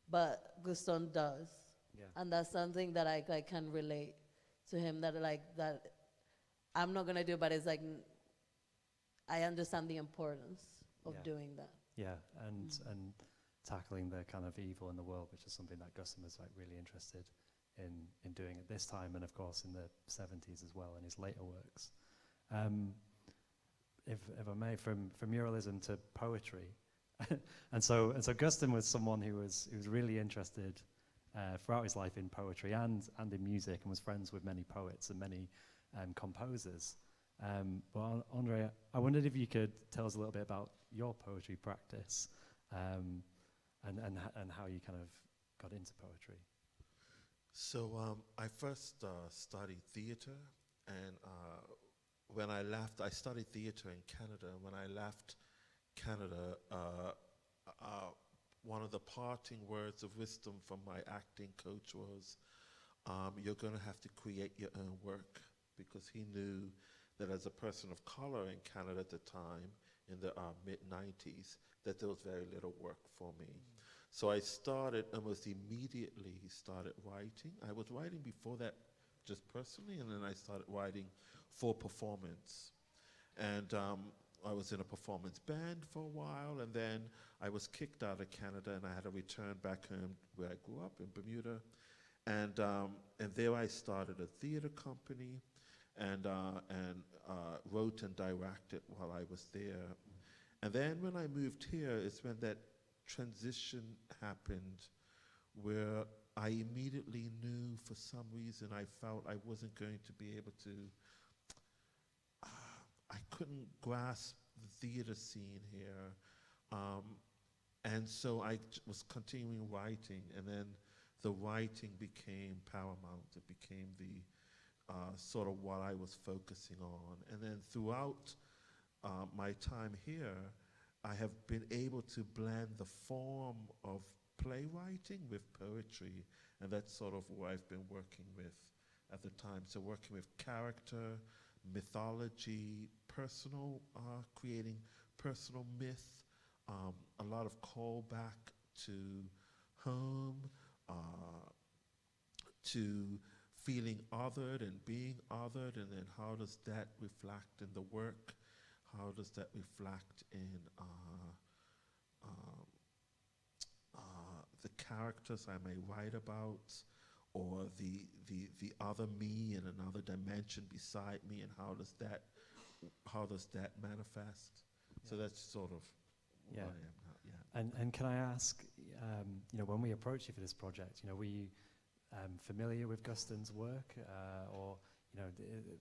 but Guston does. Yeah. And that's something that I can relate to him, that I'm not gonna do, but it's like, I understand the importance of doing that. Yeah, and tackling the kind of evil in the world, which is something that Guston was really interested in doing at this time, and of course in the 70s as well in his later works. If I may, from muralism to poetry, and so Guston was someone who was really interested throughout his life in poetry and in music, and was friends with many poets and many composers. But Andre, I wondered if you could tell us a little bit about your poetry practice, and how you kind of got into poetry. So I first studied theater, and when I left, I studied theater in Canada. When I left Canada, one of the parting words of wisdom from my acting coach was, you're going to have to create your own work, because he knew that as a person of color in Canada at the time, in the mid-90s, that there was very little work for me. So I started almost immediately started writing. I was writing before that just personally, and then I started writing for performance. And I was in a performance band for a while, and then I was kicked out of Canada, and I had to return back home where I grew up in Bermuda, and there I started a theater company, and wrote and directed while I was there. And then when I moved here is when that transition happened, where I immediately knew for some reason I felt I wasn't going to be able to, I couldn't grasp the theater scene here. And so I was continuing writing, and then the writing became paramount. It became the sort of what I was focusing on. And then throughout my time here, I have been able to blend the form of playwriting with poetry, and that's sort of what I've been working with at the time. So working with character, mythology, personal, creating personal myth, a lot of callback to home, to feeling othered and being othered, and then how does that reflect in the work? How does that reflect in the characters I may write about, or the other me in another dimension beside me, and how does that manifest? Yeah. So that's sort of Yeah. where I am now. Yeah. And can I ask, when we approached you for this project, were you familiar with Guston's work, or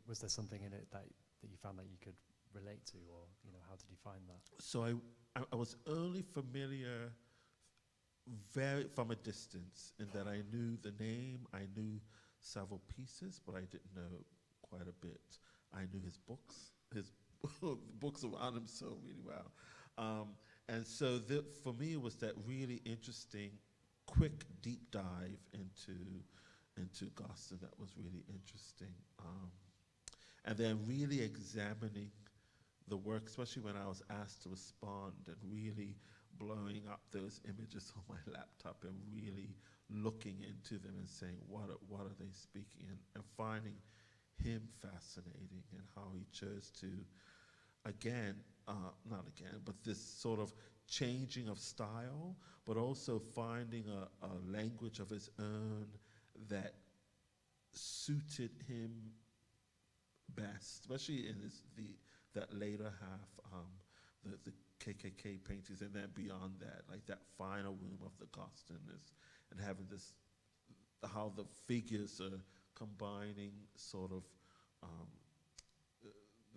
was there something in it that you found that you could relate to, or how did you find that? So I was only familiar very from a distance, in that I knew the name, I knew several pieces, but I didn't know quite a bit. I knew his books, his books around him so really well. And so for me it was that really interesting, quick deep dive into Guston that was really interesting. And then really examining the work, especially when I was asked to respond, and really blowing up those images on my laptop and really looking into them and saying, what are they speaking, and finding him fascinating, and how he chose to, but this sort of changing of style, but also finding a language of his own that suited him best, especially in that later half, the KKK paintings, and then beyond that, like that final room of the Guston and having how the figures are combining sort of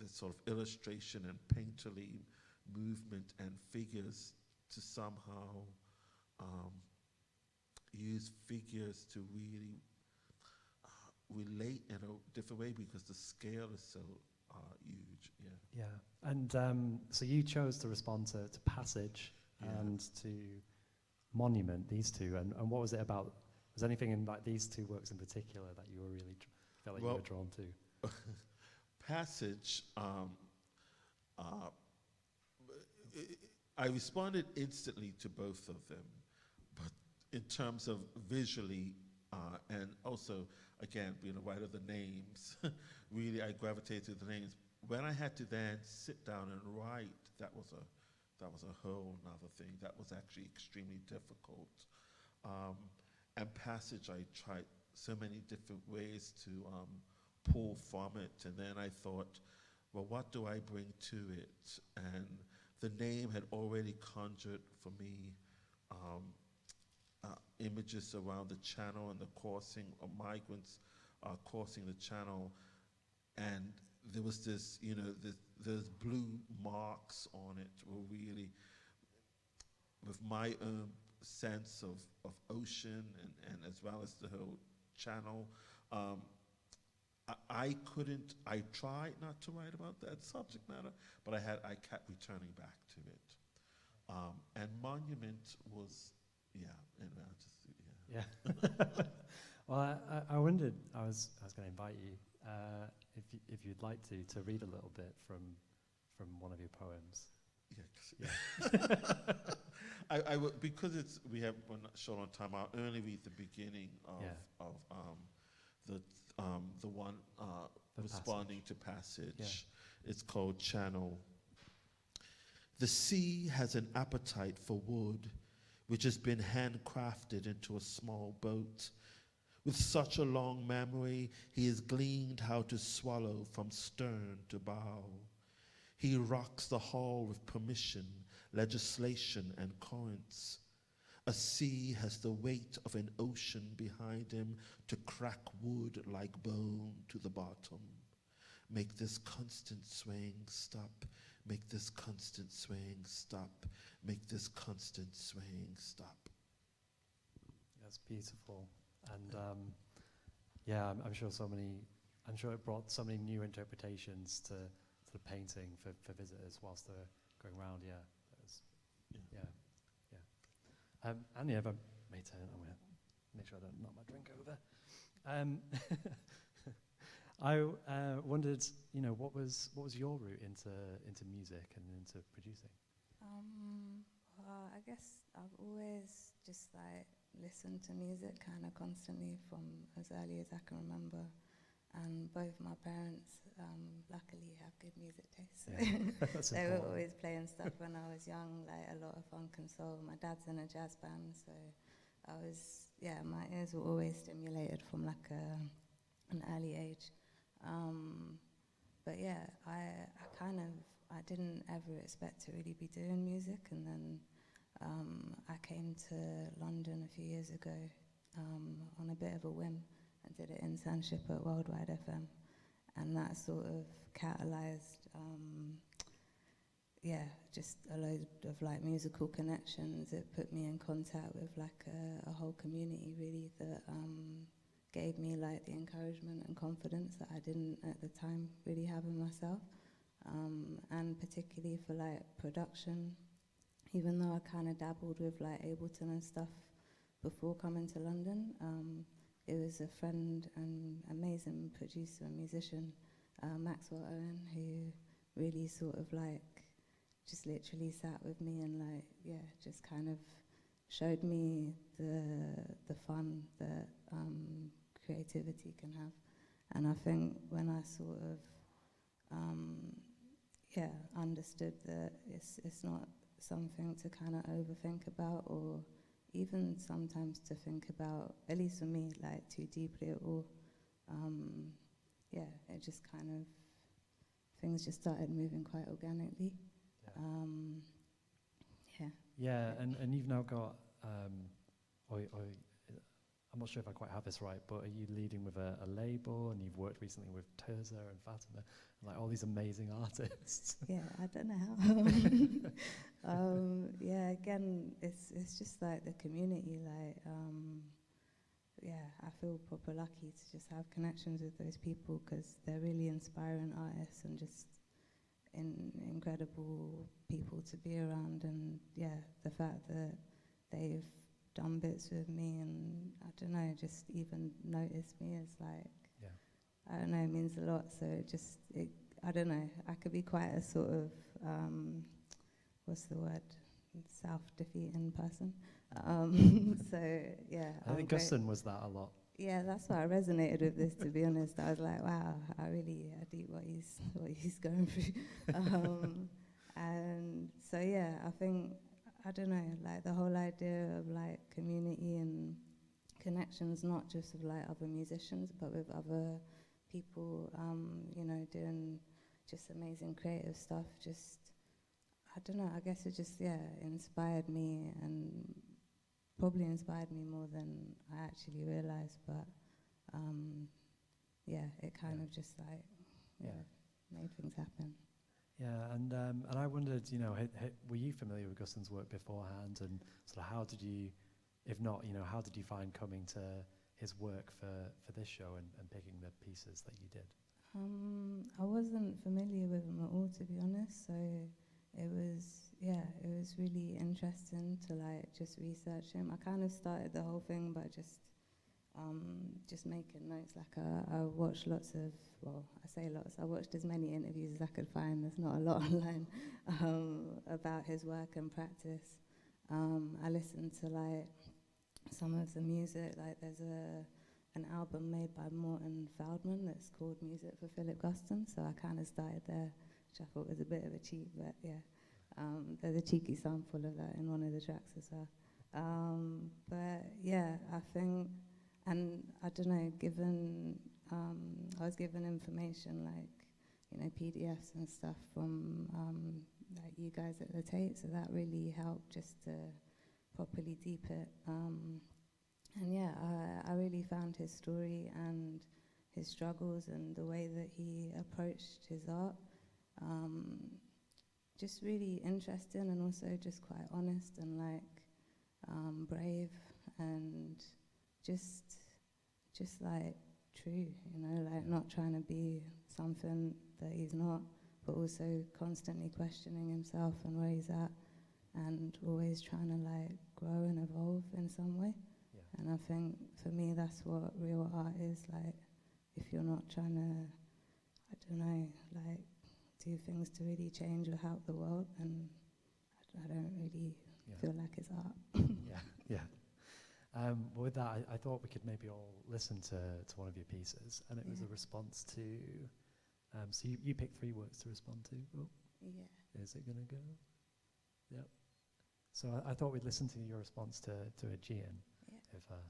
this sort of illustration and painterly movement and figures to somehow use figures to really relate in a different way, because the scale is so huge. Yeah, and so you chose to respond to Passage and to Monument, these two, and what was it about? Was there anything in these two works in particular that you were really felt like you were drawn to? Passage, I responded instantly to both of them, but in terms of visually, and also, again, being a writer of the names, really I gravitated to the names. When I had to then sit down and write, that was a whole nother thing. That was actually extremely difficult. And Passage, I tried so many different ways to pull from it, and then I thought, well, what do I bring to it? And the name had already conjured for me images around the channel and the coursing of migrants coursing the channel, and there was this, there's blue marks on it were really, with my own sense of ocean and as well as the whole channel. I tried not to write about that subject matter, but I kept returning back to it. And Monument was, Well, I wondered, I was going to invite you, if you'd like to read a little bit from one of your poems. Yeah. I would, because we're not short on time. I'll only read the beginning of the one responding to Passage. Yeah. It's called Channel. The sea has an appetite for wood, which has been handcrafted into a small boat. With such a long memory, he has gleaned how to swallow from stern to bow. He rocks the hall with permission, legislation, and currents. A sea has the weight of an ocean behind him to crack wood like bone to the bottom. Make this constant swaying stop. Make this constant swaying stop. Make this constant swaying stop. That's beautiful. And yeah, I'm sure it brought so many new interpretations to the painting for visitors whilst they're going around. Yeah, yeah. Anya, if I may turn, I'm going to make sure I don't knock my drink over. I wondered, what was your route into music and into producing? Well, I guess I've always just listened to music kind of constantly from as early as I can remember, and both my parents luckily have good music taste. So they were always playing stuff when I was young, like a lot of funk and soul. My dad's in a jazz band, so my ears were always stimulated from an early age. But yeah, I didn't ever expect to really be doing music, and then I came to London a few years ago on a bit of a whim and did an internship at Worldwide FM, and that sort of catalyzed just a load of musical connections. It put me in contact with a whole community really that gave me the encouragement and confidence that I didn't at the time really have in myself, and particularly for production. Even though I kind of dabbled with Ableton and stuff before coming to London, it was a friend and amazing producer and musician, Maxwell Owen, who really sort of just literally sat with me and just kind of showed me the fun that creativity can have. And I think when I sort of understood that it's not something to kind of overthink about, or even sometimes to think about, at least for me, too deeply at all. It just kind of, things just started moving quite organically. And you've now got, I'm not sure if I quite have this right, but are you leading with a label, and you've worked recently with Terza and Fatima, and all these amazing artists? Yeah, I don't know how. Again, it's just the community. I feel proper lucky to just have connections with those people, because they're really inspiring artists and just incredible people to be around. And the fact that they've done bits with me, and I don't know, just even noticed me is I don't know, it means a lot. So I don't know, I could be quite a sort of what's the word, self-defeating person. I think Guston was that a lot. Yeah, that's why I resonated with this, to be honest. I was like, wow, I deep what he's going through. And so I think, I don't know, the whole idea of community and connections, not just with other musicians, but with other people, doing just amazing creative stuff. Just, I don't know, I guess it just, inspired me, and probably inspired me more than I actually realized. But it kind of just made things happen. Yeah, and I wondered, were you familiar with Guston's work beforehand, and sort of how did you, if not, how did you find coming to his work for this show and picking the pieces that you did? I wasn't familiar with him at all, to be honest. So it was really interesting to just research him. I kind of started the whole thing by just making notes. I watched lots of, I say lots, I watched as many interviews as I could find. There's not a lot online about his work and practice. I listened to some of the music. There's an album made by Morton Feldman that's called Music for Philip Guston, so I kind of started there, which I thought was a bit of a cheat, but There's a cheeky sample of that in one of the tracks as well. But yeah, I think, and I don't know, given, I was given information like, you know, PDFs and stuff from like you guys at the Tate, so that really helped just to properly deep it. And yeah, I really found his story and his struggles and the way that he approached his art just really interesting, and also just quite honest and like brave and just like true, you know, like not trying to be something that he's not, but also constantly questioning himself and where he's at, and always trying to like grow and evolve in some way. Yeah. And I think for me that's what real art is, like if you're not trying to, I don't know, like do things to really change or help the world, then I don't really feel like it's art. Yeah. With that, I thought we could maybe all listen to one of your pieces, and it was a response to, so you picked 3 works to respond to. Oh. Yeah. Is it going to go? Yep. So I thought we'd listen to your response to Aegean, if we could have that.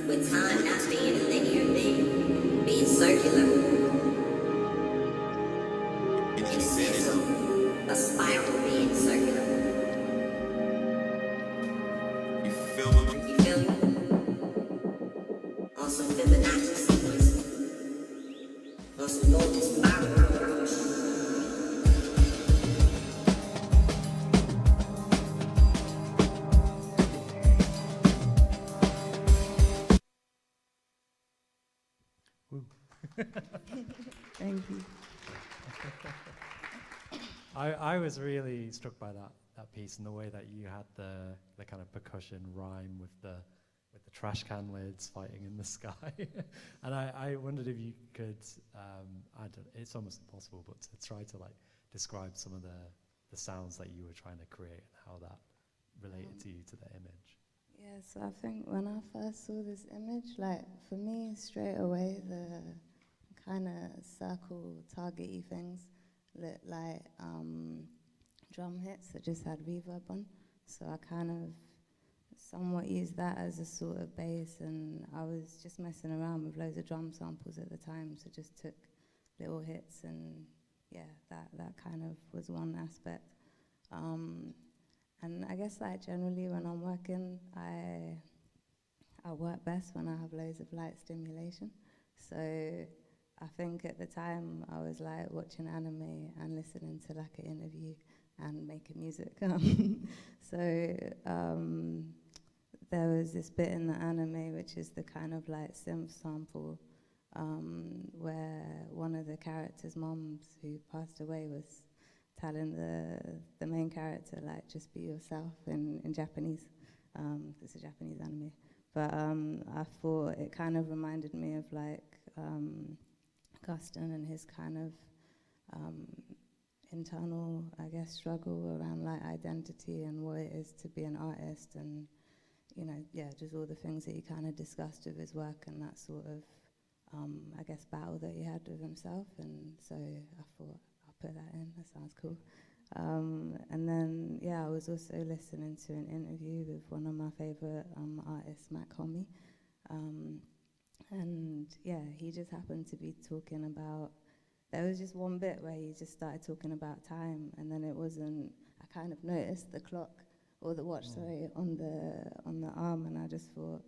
With time not being a linear thing, being circular. In a sense of a spiral being circular. You feel me? You feel me? On some Fibonacci sequence. On some golden spiral approach. Thank you. I was really struck by that piece and the way that you had the kind of percussion rhyme with the trash can lids fighting in the sky. And I wondered if you could, it's almost impossible, but to try to like describe some of the sounds that you were trying to create and how that related to you, to the image. Yeah, so I think when I first saw this image, like for me straight away the kind of circle targety things looked like drum hits that just had reverb on. So I kind of somewhat used that as a sort of bass, and I was just messing around with loads of drum samples at the time, so just took little hits, and yeah, that kind of was one aspect. And I guess like generally when I'm working, I work best when I have loads of light stimulation. So I think at the time I was like watching anime and listening to like an interview and making music. So there was this bit in the anime which is the kind of like synth sample where one of the characters' moms who passed away was telling the main character like just be yourself in Japanese. It's a Japanese anime. But I thought it kind of reminded me of like Guston and his kind of internal, I guess, struggle around like identity and what it is to be an artist, and you know, yeah, just all the things that he kind of discussed with his work and that sort of, I guess, battle that he had with himself. And so I thought I'll put that in. That sounds cool. And then yeah, I was also listening to an interview with one of my favorite artists, Matt Comey. And yeah, he just happened to be talking about, there was just one bit where he just started talking about time, and then it wasn't, I kind of noticed the clock, or the watch, sorry, on the arm, and I just thought,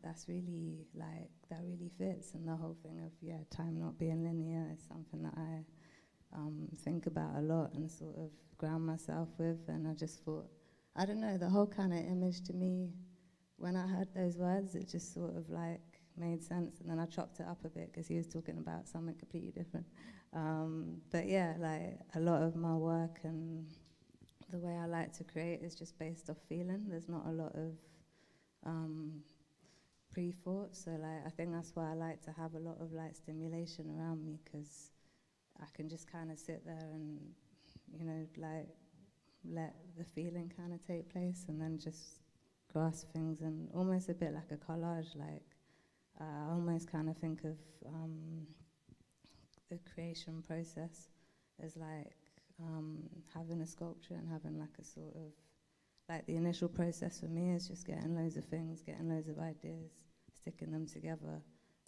that's really, like, that really fits, and the whole thing of, yeah, time not being linear is something that think about a lot and sort of ground myself with. And I just thought, I don't know, the whole kind of image to me, when I heard those words, it just sort of like made sense. And then I chopped it up a bit because he was talking about something completely different. But yeah, like a lot of my work and the way I like to create is just based off feeling. There's not a lot of pre-thought, so like I think that's why I like to have a lot of like stimulation around me, because I can just kind of sit there and, you know, like let the feeling kind of take place and then just grasp things, and almost a bit like a collage. Like I almost kind of think of the creation process as like having a sculpture and having like a sort of, like the initial process for me is just getting loads of things, getting loads of ideas, sticking them together,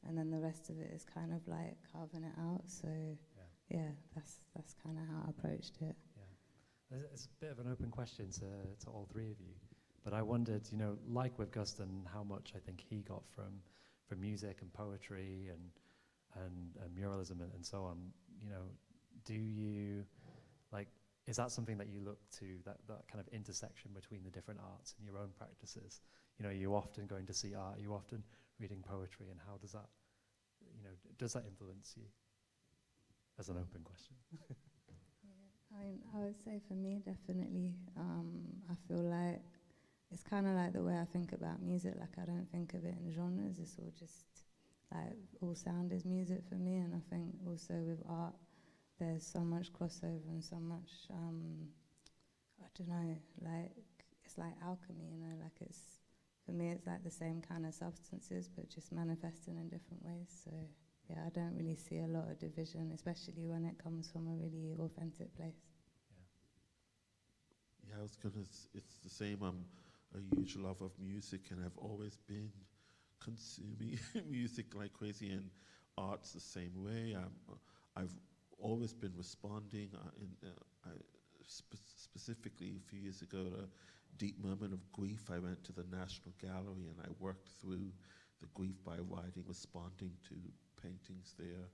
and then the rest of it is kind of like carving it out. So yeah, that's kind of how I approached it. Yeah, it's a bit of an open question to all three of you, but I wondered, you know, like with Guston, how much I think he got from music and poetry and muralism and so on. You know, do you like? Is that something that you look to, that kind of intersection between the different arts and your own practices? You know, you often going to see art, you often reading poetry, and how does that, you know, does that influence you? As an open question. Yeah, I mean, I would say for me, definitely, I feel like it's kind of like the way I think about music. Like I don't think of it in genres, it's all just like all sound is music for me. And I think also with art, there's so much crossover and so much, I don't know, like, it's like alchemy, you know, like it's, for me it's like the same kind of substances, but just manifesting in different ways. So yeah, I don't really see a lot of division, especially when it comes from a really authentic place. Yeah, I was gonna, it's the same, I'm a huge lover of music and I've always been consuming music like crazy, and art's the same way. I've always been responding. Specifically a few years ago, at a deep moment of grief, I went to the National Gallery and I worked through the grief by writing, responding to paintings there,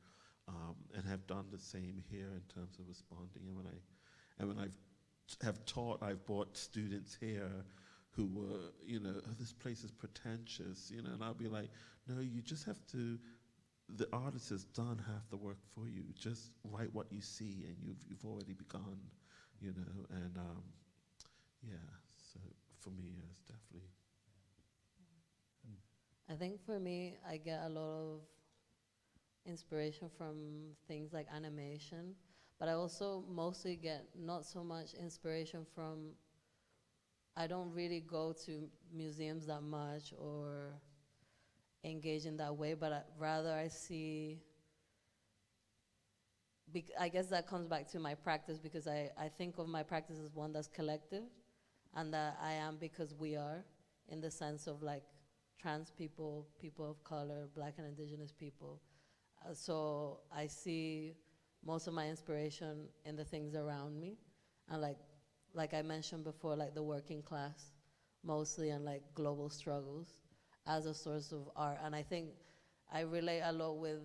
and have done the same here in terms of responding. And when I've taught, I've brought students here who were, you know, oh, this place is pretentious, you know, and I'll be like, no, you just have to. The artist has done half the work for you. Just write what you see, and you've already begun, you know. And yeah, so for me, it's definitely. I think for me, I get a lot of inspiration from things like animation, but I also mostly get not so much inspiration from. I don't really go to museums that much or engage in that way, but rather I see, I guess that comes back to my practice, because I think of my practice as one that's collective, and that I am because we are, in the sense of like trans people, people of color, Black and Indigenous people. So I see most of my inspiration in the things around me, and like I mentioned before, like the working class mostly, and like global struggles as a source of art. And I think I relate a lot with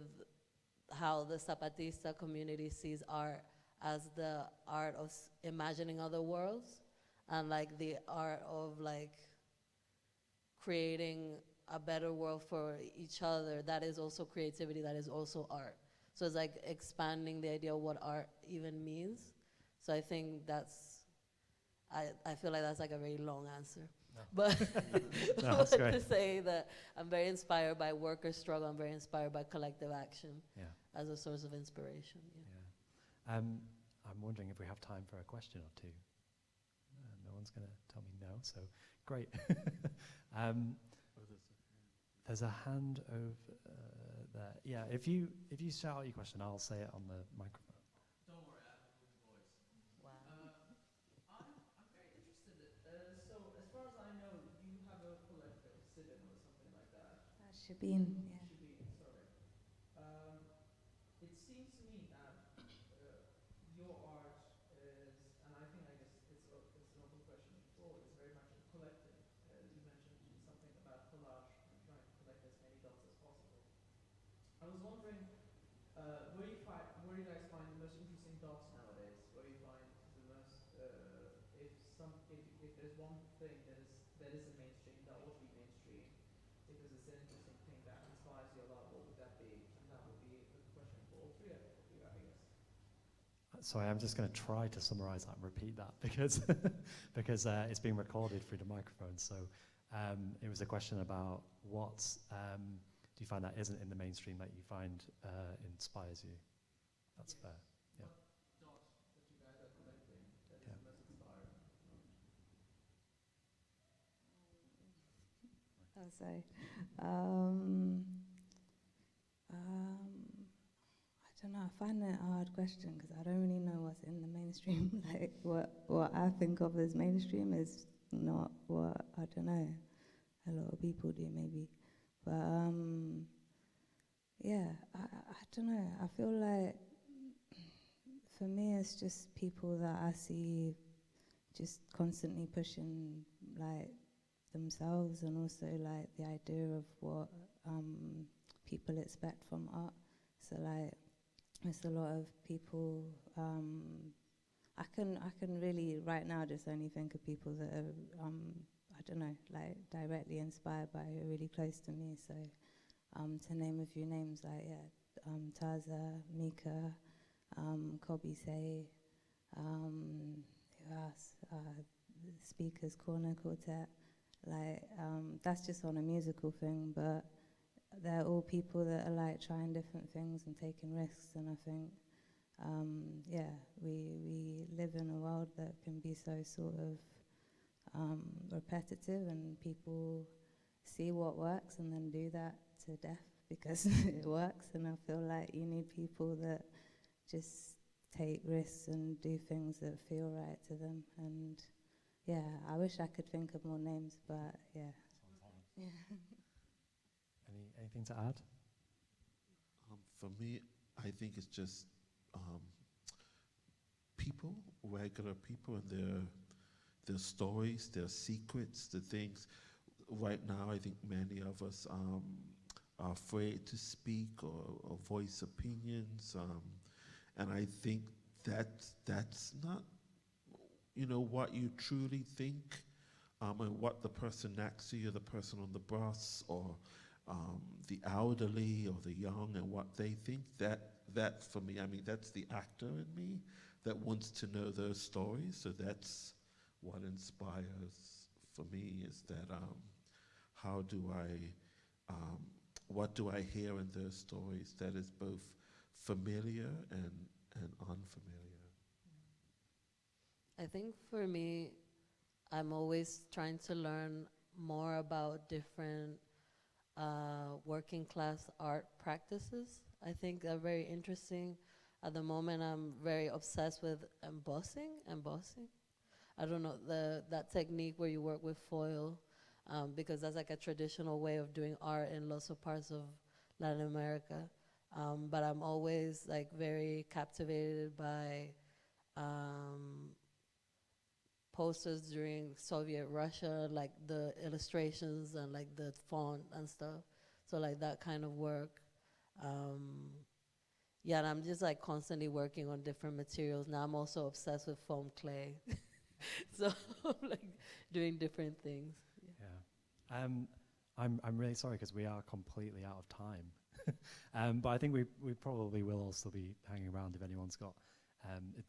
how the Zapatista community sees art as the art of imagining other worlds, and like the art of like creating a better world for each other. That is also creativity, that is also art. So it's like expanding the idea of what art even means. So I think that's, I feel like that's like a very long answer. No. But no, to say that I'm very inspired by worker struggle, I'm very inspired by collective action as a source of inspiration. Yeah. I'm wondering if we have time for a question or two. No one's going to tell me no, so great. There's a hand over there. Yeah, if you shout out your question, I'll say it on the microphone. Don't worry, I have a good voice. Wow. I'm very interested. So as far as I know, you have a collective, sit-in or something like that. Shabin, yeah. Shabin, sorry. It seems to me that your art is, and I think it's an open question before, it's very much a collective. You mentioned something about collage and trying to collect as many dots as possible. I was wondering, where do you guys find the most interesting dots nowadays? What do you find the most, if there's one thing that isn't mainstream, that ought to be mainstream, because it's an interesting thing that inspires you a lot, what would that be? And that would be a question for all three of you, I guess. Sorry, I'm just going to try to summarize that and repeat that because because it's being recorded through the microphone. So it was a question about what do you find that isn't in the mainstream that you find inspires you? That's fair. Yeah. What dots that you guys are collecting that is the most inspiring? Oh, sorry. I don't know. I find it a hard question because I don't really know what's in the mainstream. Like what I think of as mainstream is not what, I don't know, a lot of people do maybe. But yeah, I don't know. I feel like for me it's just people that I see just constantly pushing like themselves, and also like the idea of what people expect from art. So like there's a lot of people, I can really right now just only think of people that are I don't know, like directly inspired by, who are really close to me. So to name a few names, like Taza, Mika, Kobe Say, who else? Speakers Corner Quartet. Like that's just on a musical thing, but they're all people that are like trying different things and taking risks. And I think yeah, we live in a world that can be so sort of repetitive, and people see what works and then do that to death because it works. And I feel like you need people that just take risks and do things that feel right to them. And yeah, I wish I could think of more names, but yeah. Yeah. Anything to add? For me, I think it's just people, regular people, and their stories, their secrets, the things. Right now, I think many of us are afraid to speak or voice opinions, and I think that's not, what you truly think, and what the person next to you, the person on the bus, or the elderly or the young, and what they think. That for me, I mean, that's the actor in me that wants to know those stories. So that's what inspires for me, is that what do I hear in those stories that is both familiar and unfamiliar? I think for me, I'm always trying to learn more about different working class art practices. I think they're very interesting. At the moment, I'm very obsessed with embossing. I don't know, that technique where you work with foil, because that's like a traditional way of doing art in lots of parts of Latin America. But I'm always like very captivated by posters during Soviet Russia, like the illustrations and like the font and stuff. So like that kind of work. Yeah, and I'm just like constantly working on different materials. Now I'm also obsessed with foam clay. So like doing different things. Yeah. I'm really sorry because we are completely out of time. But I think we probably will all still be hanging around if anyone's got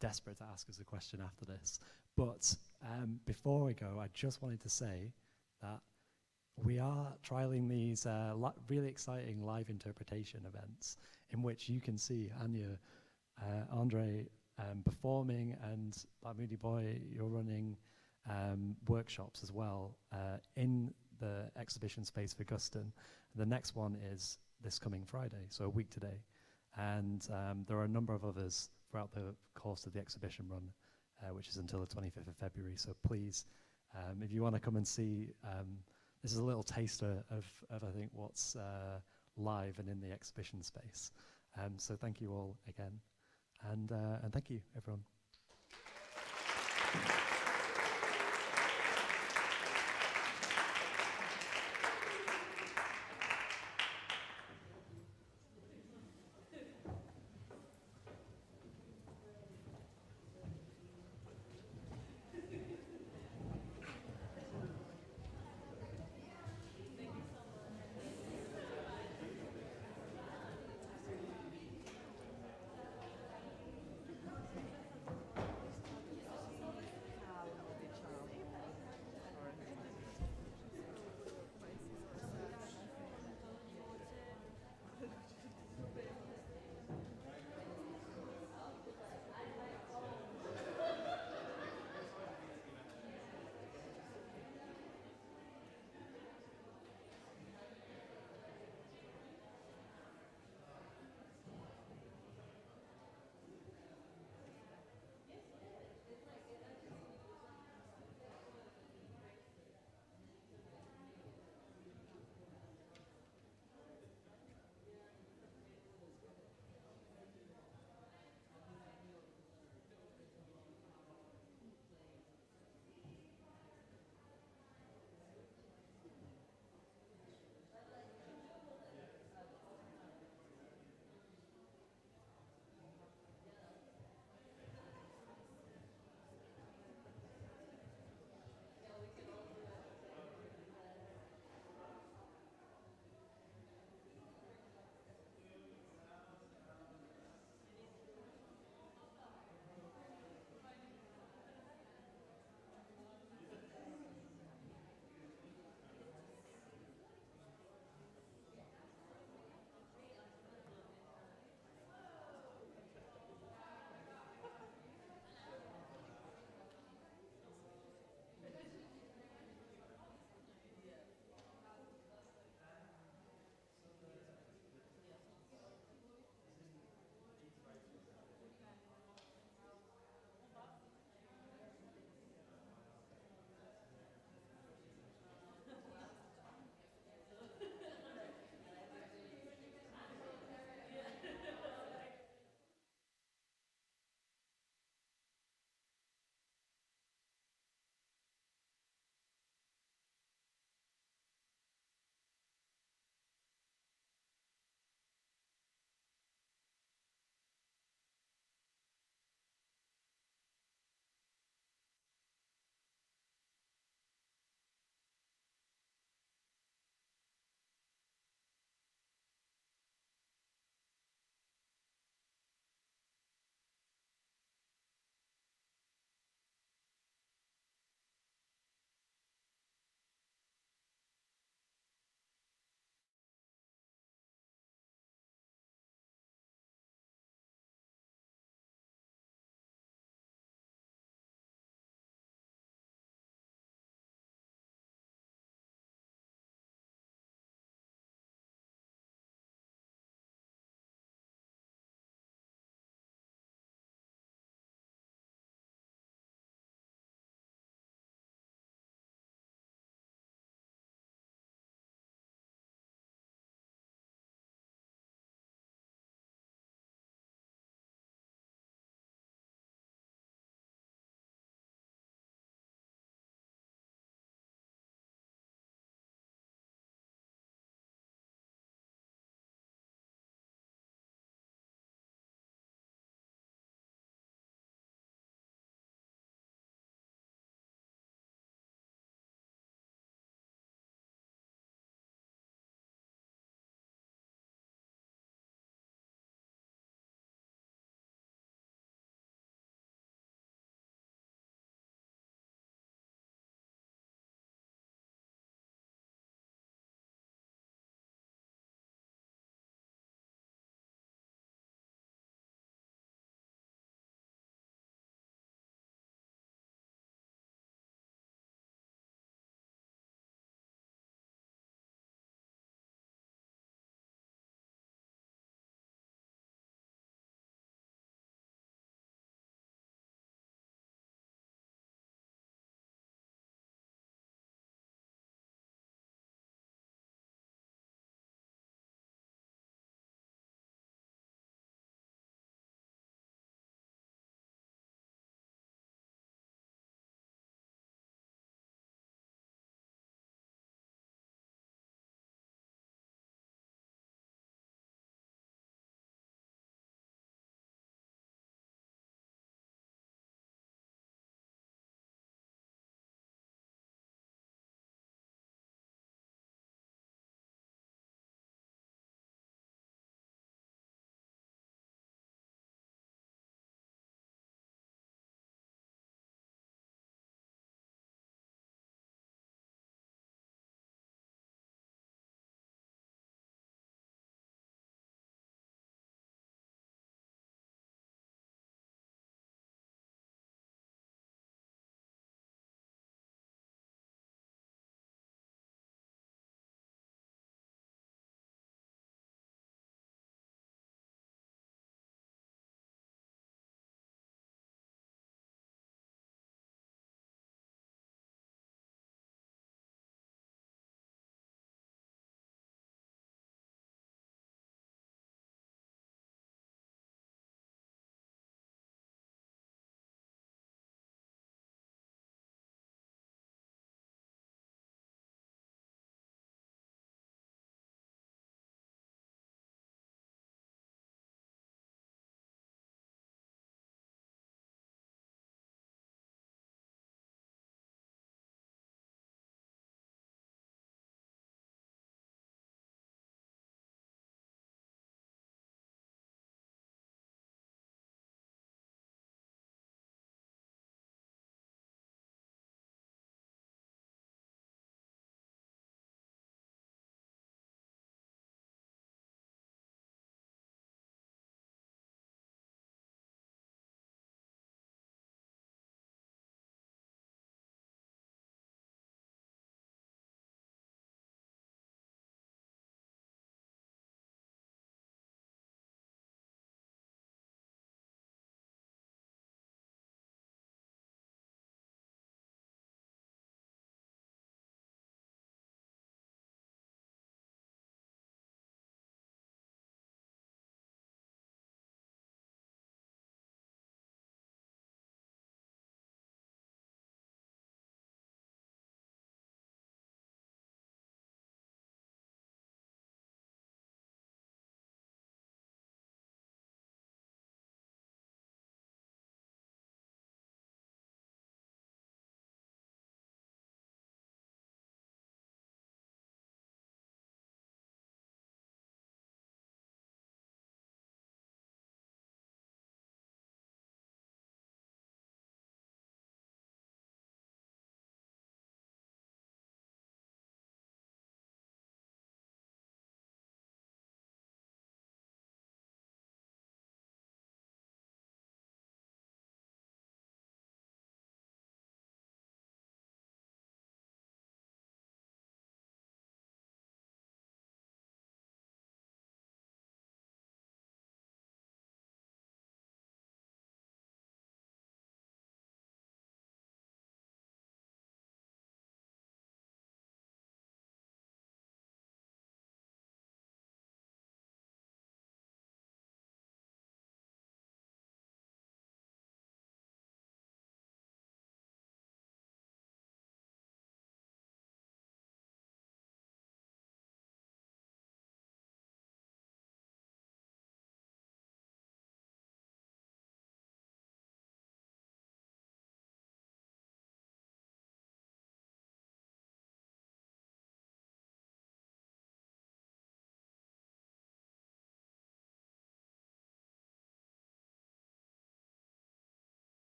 desperate to ask us a question after this. But before we go, I just wanted to say that we are trialing these really exciting live interpretation events in which you can see Anja, Andre performing, and Blk Moody Boi, you're running workshops as well in the exhibition space for Guston. The next one is this coming Friday, so a week today. And there are a number of others throughout the course of the exhibition run, which is until the 25th of February. So please, if you want to come and see, this is a little taster of I think what's live and in the exhibition space. So thank you all again, and thank you everyone.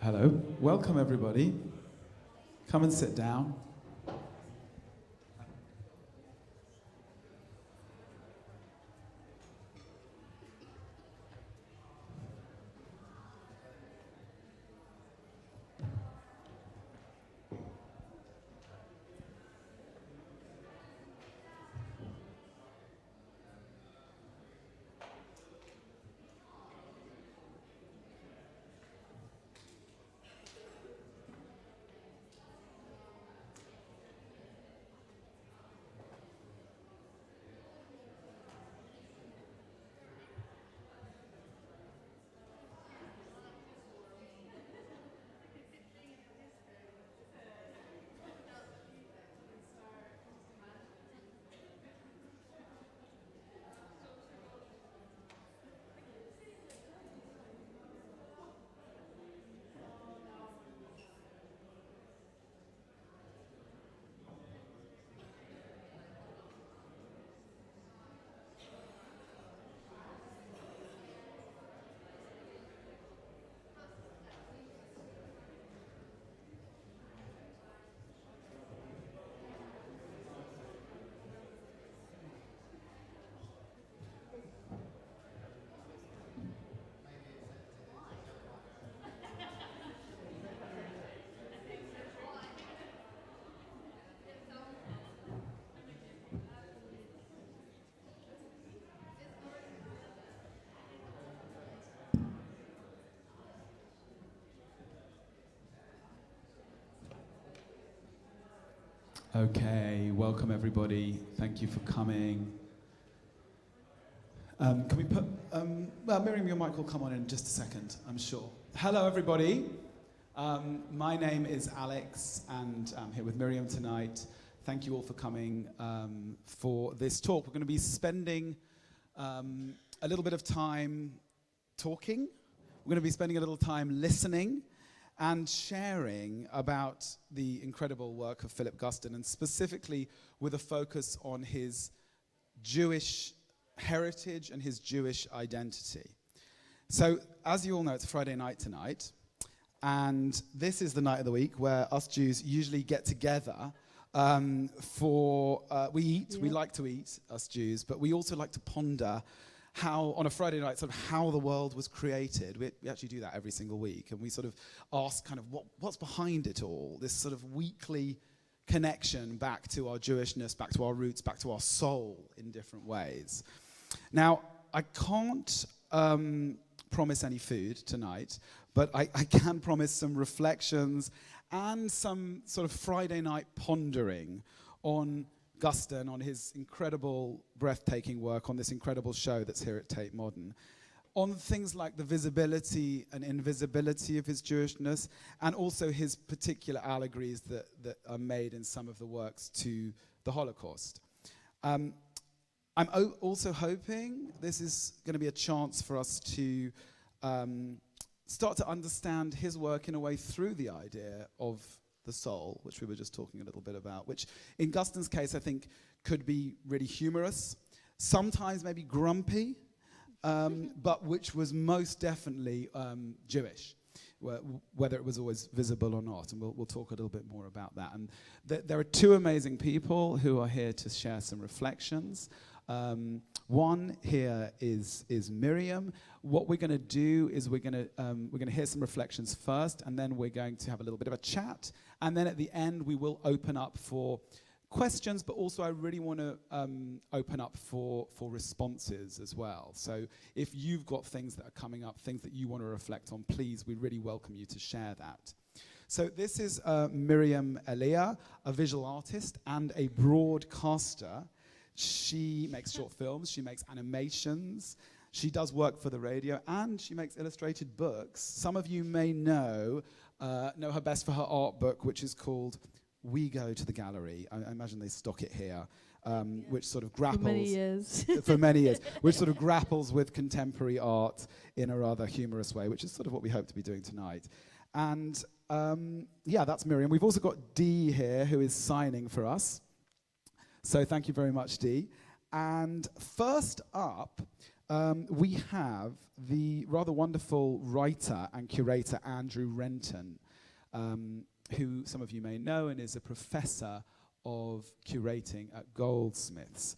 Hello. Welcome, everybody. Come and sit down. Okay, welcome everybody. Thank you for coming. Can we put, well, Miriam, your mic will come on in just a second, I'm sure. Hello everybody. My name is Alex and I'm here with Miriam tonight. Thank you all for coming for this talk. We're going to be spending a little bit of time talking. We're going to be spending a little time listening and sharing about the incredible work of Philip Guston, and specifically with a focus on his Jewish heritage and his Jewish identity. So, as you all know, it's Friday night tonight, and this is the night of the week where us Jews usually get together we eat, we like to eat, us Jews, but we also like to ponder how, on a Friday night, sort of how the world was created. We actually do that every single week, and we sort of ask kind of what's behind it all, this sort of weekly connection back to our Jewishness, back to our roots, back to our soul in different ways. Now, I can't promise any food tonight, but I can promise some reflections and some sort of Friday night pondering on Guston, on his incredible, breathtaking work, on this incredible show that's here at Tate Modern, on things like the visibility and invisibility of his Jewishness, and also his particular allegories that are made in some of the works to the Holocaust. I'm also hoping this is going to be a chance for us to start to understand his work in a way through the idea of the soul, which we were just talking a little bit about, which in Guston's case I think could be really humorous, sometimes maybe grumpy, but which was most definitely Jewish, whether it was always visible or not, and we'll talk a little bit more about that. And there are two amazing people who are here to share some reflections. One here is Miriam. What we're going to do is we're going to hear some reflections first, and then we're going to have a little bit of a chat, and then at the end we will open up for questions, but also I really want to open up for responses as well. So if you've got things that are coming up, things that you want to reflect on, please, we really welcome you to share that. So this is Miriam Elia, a visual artist and a broadcaster. She makes short films, she makes animations, she does work for the radio, and she makes illustrated books. Some of you may know her best for her art book, which is called We Go to the Gallery. I imagine they stock it here, which sort of grapples... For many years. For many years, which sort of grapples with contemporary art in a rather humorous way, which is sort of what we hope to be doing tonight. And yeah, that's Miriam. We've also got Dee here, who is signing for us. So thank you very much, Dee. And first up, we have the rather wonderful writer and curator Andrew Renton, who some of you may know and is a professor of curating at Goldsmiths.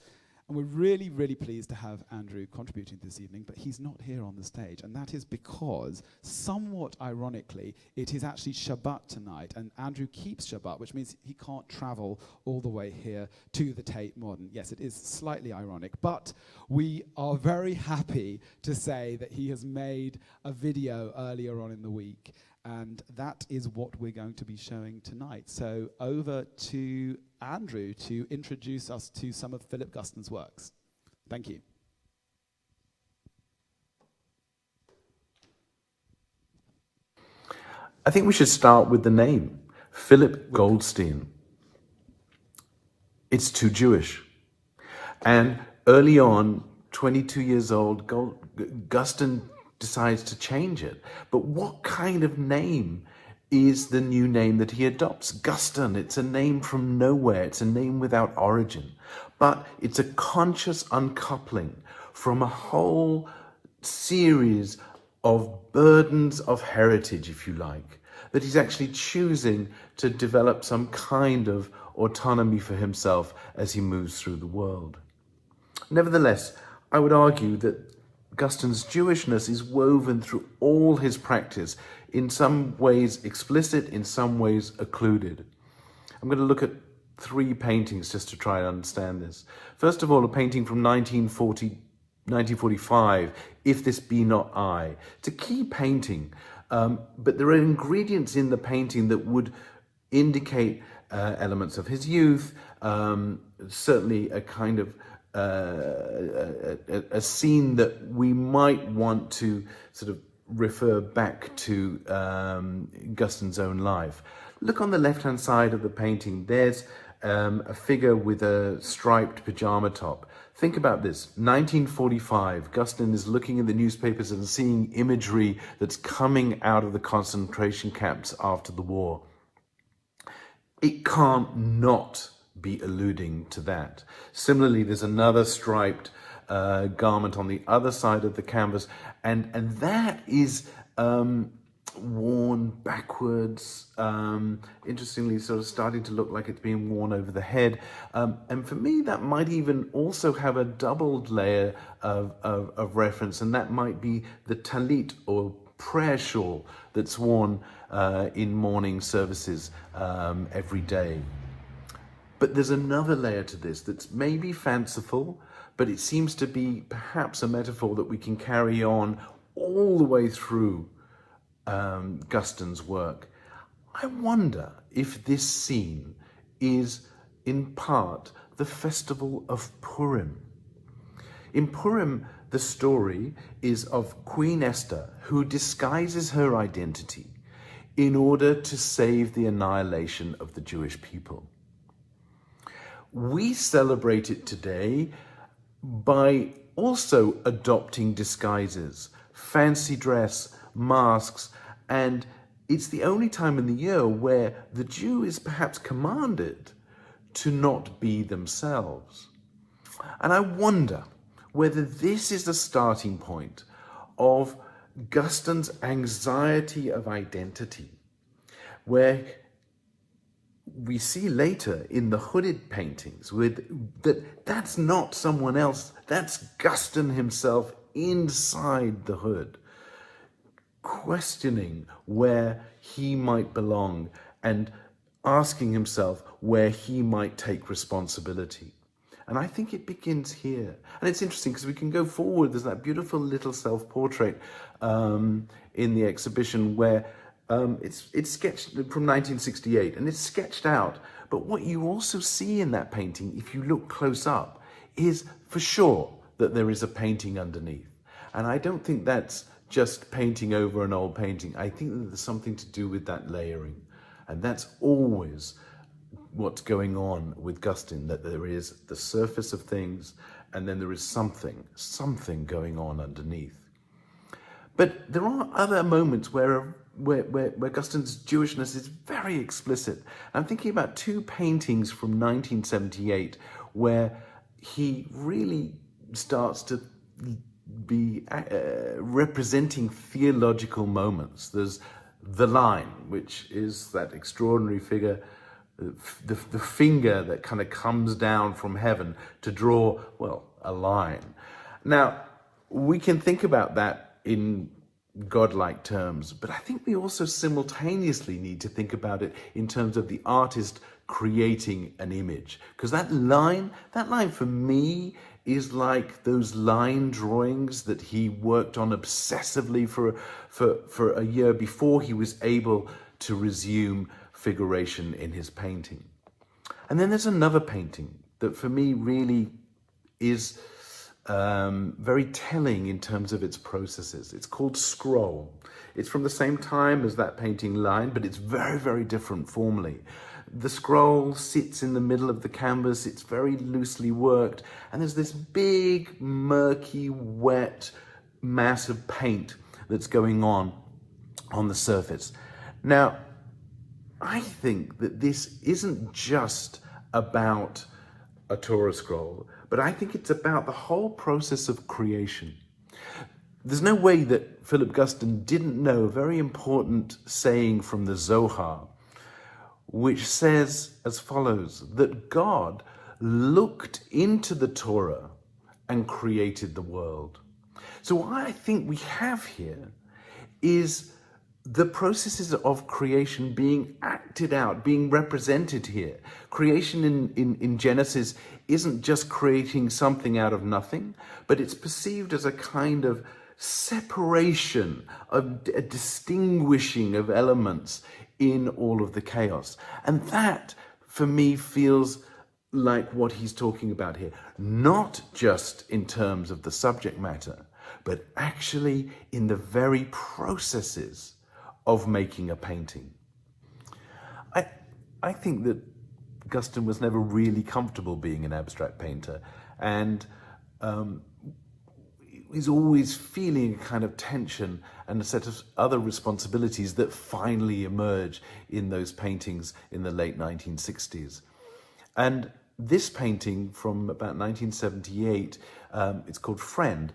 And we're really, really pleased to have Andrew contributing this evening, but he's not here on the stage, and that is because, somewhat ironically, it is actually Shabbat tonight, and Andrew keeps Shabbat, which means he can't travel all the way here to the Tate Modern. Yes, it is slightly ironic, but we are very happy to say that he has made a video earlier on in the week, and that is what we're going to be showing tonight. So over to Andrew to introduce us to some of Philip Guston's works. Thank you. I think we should start with the name, Philip Goldstein. It's too Jewish. And early on, 22 years old, Guston decides to change it. But what kind of name is the new name that he adopts? Guston. It's a name from nowhere. It's a name without origin. But it's a conscious uncoupling from a whole series of burdens of heritage, if you like, that he's actually choosing to develop some kind of autonomy for himself as he moves through the world. Nevertheless, I would argue that Guston's Jewishness is woven through all his practice, in some ways explicit, in some ways occluded. I'm going to look at 3 paintings just to try and understand this. First of all, a painting from 1945, If This Be Not I. It's a key painting, but there are ingredients in the painting that would indicate elements of his youth, certainly a kind of a scene that we might want to sort of refer back to Guston's own life. Look on the left-hand side of the painting. There's a figure with a striped pajama top. Think about this. 1945, Guston is looking in the newspapers and seeing imagery that's coming out of the concentration camps after the war. It can't not be alluding to that. Similarly, there's another striped garment on the other side of the canvas, and that is worn backwards, interestingly sort of starting to look like it's being worn over the head, and for me that might even also have a doubled layer of reference, and that might be the talit or prayer shawl that's worn in morning services every day. But there's another layer to this that's maybe fanciful, but it seems to be perhaps a metaphor that we can carry on all the way through Guston's work. I wonder if this scene is in part the festival of Purim. In Purim, the story is of Queen Esther, who disguises her identity in order to save the annihilation of the Jewish people. We celebrate it today by also adopting disguises, fancy dress, masks, and it's the only time in the year where the Jew is perhaps commanded to not be themselves. And I wonder whether this is the starting point of Guston's anxiety of identity, where we see later in the hooded paintings that's not someone else, that's Guston himself inside the hood, questioning where he might belong and asking himself where he might take responsibility. And I think it begins here. And it's interesting because we can go forward. There's that beautiful little self-portrait in the exhibition where it's sketched from 1968, and it's sketched out. But what you also see in that painting, if you look close up, is for sure that there is a painting underneath. And I don't think that's just painting over an old painting. I think that there's something to do with that layering. And that's always what's going on with Guston, that there is the surface of things, and then there is something going on underneath. But there are other moments where Guston's Jewishness is very explicit. I'm thinking about 2 paintings from 1978 where he really starts to be representing theological moments. There's the line, which is that extraordinary figure, the finger that kind of comes down from heaven to draw, well, a line. Now, we can think about that in godlike terms, but I think we also simultaneously need to think about it in terms of the artist creating an image. Because that line for me is like those line drawings that he worked on obsessively for a year before he was able to resume figuration in his painting. And then there's another painting that for me really is very telling in terms of its processes. It's called Scroll. It's from the same time as that painting Line, but it's very, very different formally. The scroll sits in the middle of the canvas. It's very loosely worked. And there's this big, murky, wet mass of paint that's going on the surface. Now, I think that this isn't just about a Torah scroll, but I think it's about the whole process of creation. There's no way that Philip Guston didn't know a very important saying from the Zohar, which says as follows, that God looked into the Torah and created the world. So what I think we have here is the processes of creation being acted out, being represented here. Creation in Genesis isn't just creating something out of nothing, but it's perceived as a kind of separation, a distinguishing of elements in all of the chaos. And that, for me, feels like what he's talking about here. Not just in terms of the subject matter, but actually in the very processes of making a painting. I think that Guston was never really comfortable being an abstract painter, and he's always feeling a kind of tension and a set of other responsibilities that finally emerge in those paintings in the late 1960s. And this painting from about 1978, it's called Friend,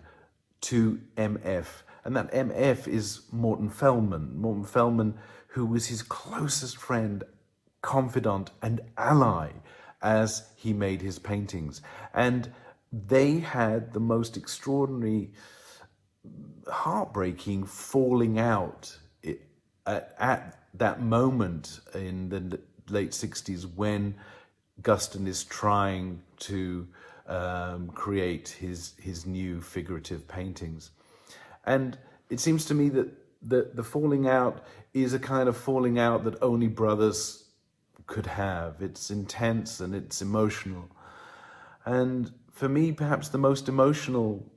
to MF. And that MF is Morton Feldman, who was his closest friend, confidant, and ally as he made his paintings. And they had the most extraordinary, heartbreaking falling out at that moment in the late 60s when Guston is trying to create his new figurative paintings. And it seems to me that the falling out is a kind of falling out that only brothers could have. It's intense and it's emotional. And for me, perhaps the most emotional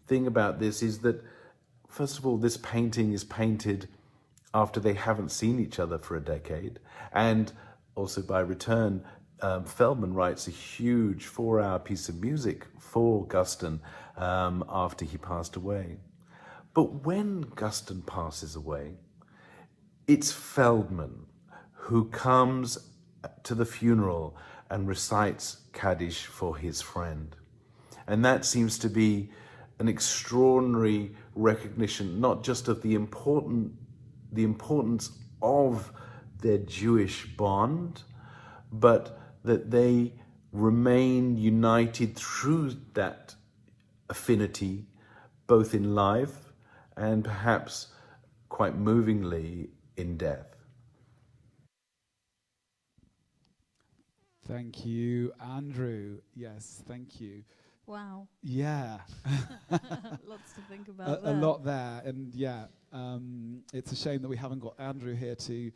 thing about this is that, first of all, this painting is painted after they haven't seen each other for a decade. And also by return, Feldman writes a huge 4-hour piece of music for Guston after he passed away. But when Guston passes away, it's Feldman who comes to the funeral and recites Kaddish for his friend. And that seems to be an extraordinary recognition, not just of the importance of their Jewish bond, but that they remain united through that affinity, both in life and perhaps quite movingly in death. Thank you, Andrew. Yes, thank you. Wow. Yeah. Lots to think about a lot there. And yeah, it's a shame that we haven't got Andrew here to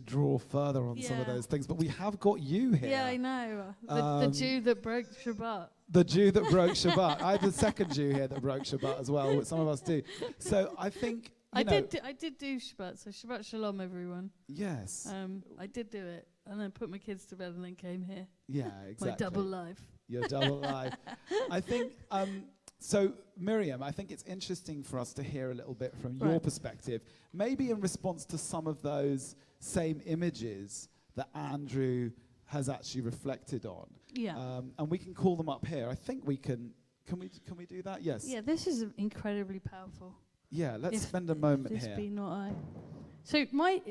draw further on some of those things. But we have got you here. Yeah, I know. The Jew that broke Shabbat. The Jew that broke Shabbat. I have the second Jew here that broke Shabbat as well, which some of us do. So I think, I did do Shabbat, so Shabbat Shalom, everyone. Yes. I did do it. And then put my kids to bed and then came here. Yeah, exactly. My double life. Your double life. I think, so Miriam, I think it's interesting for us to hear a little bit from your perspective, maybe in response to some of those same images that Andrew has actually reflected on. Yeah. And we can call them up here. I think we can Can we do that? Yes. Yeah, this is incredibly powerful. Yeah, let's If spend a moment this here. be not I. So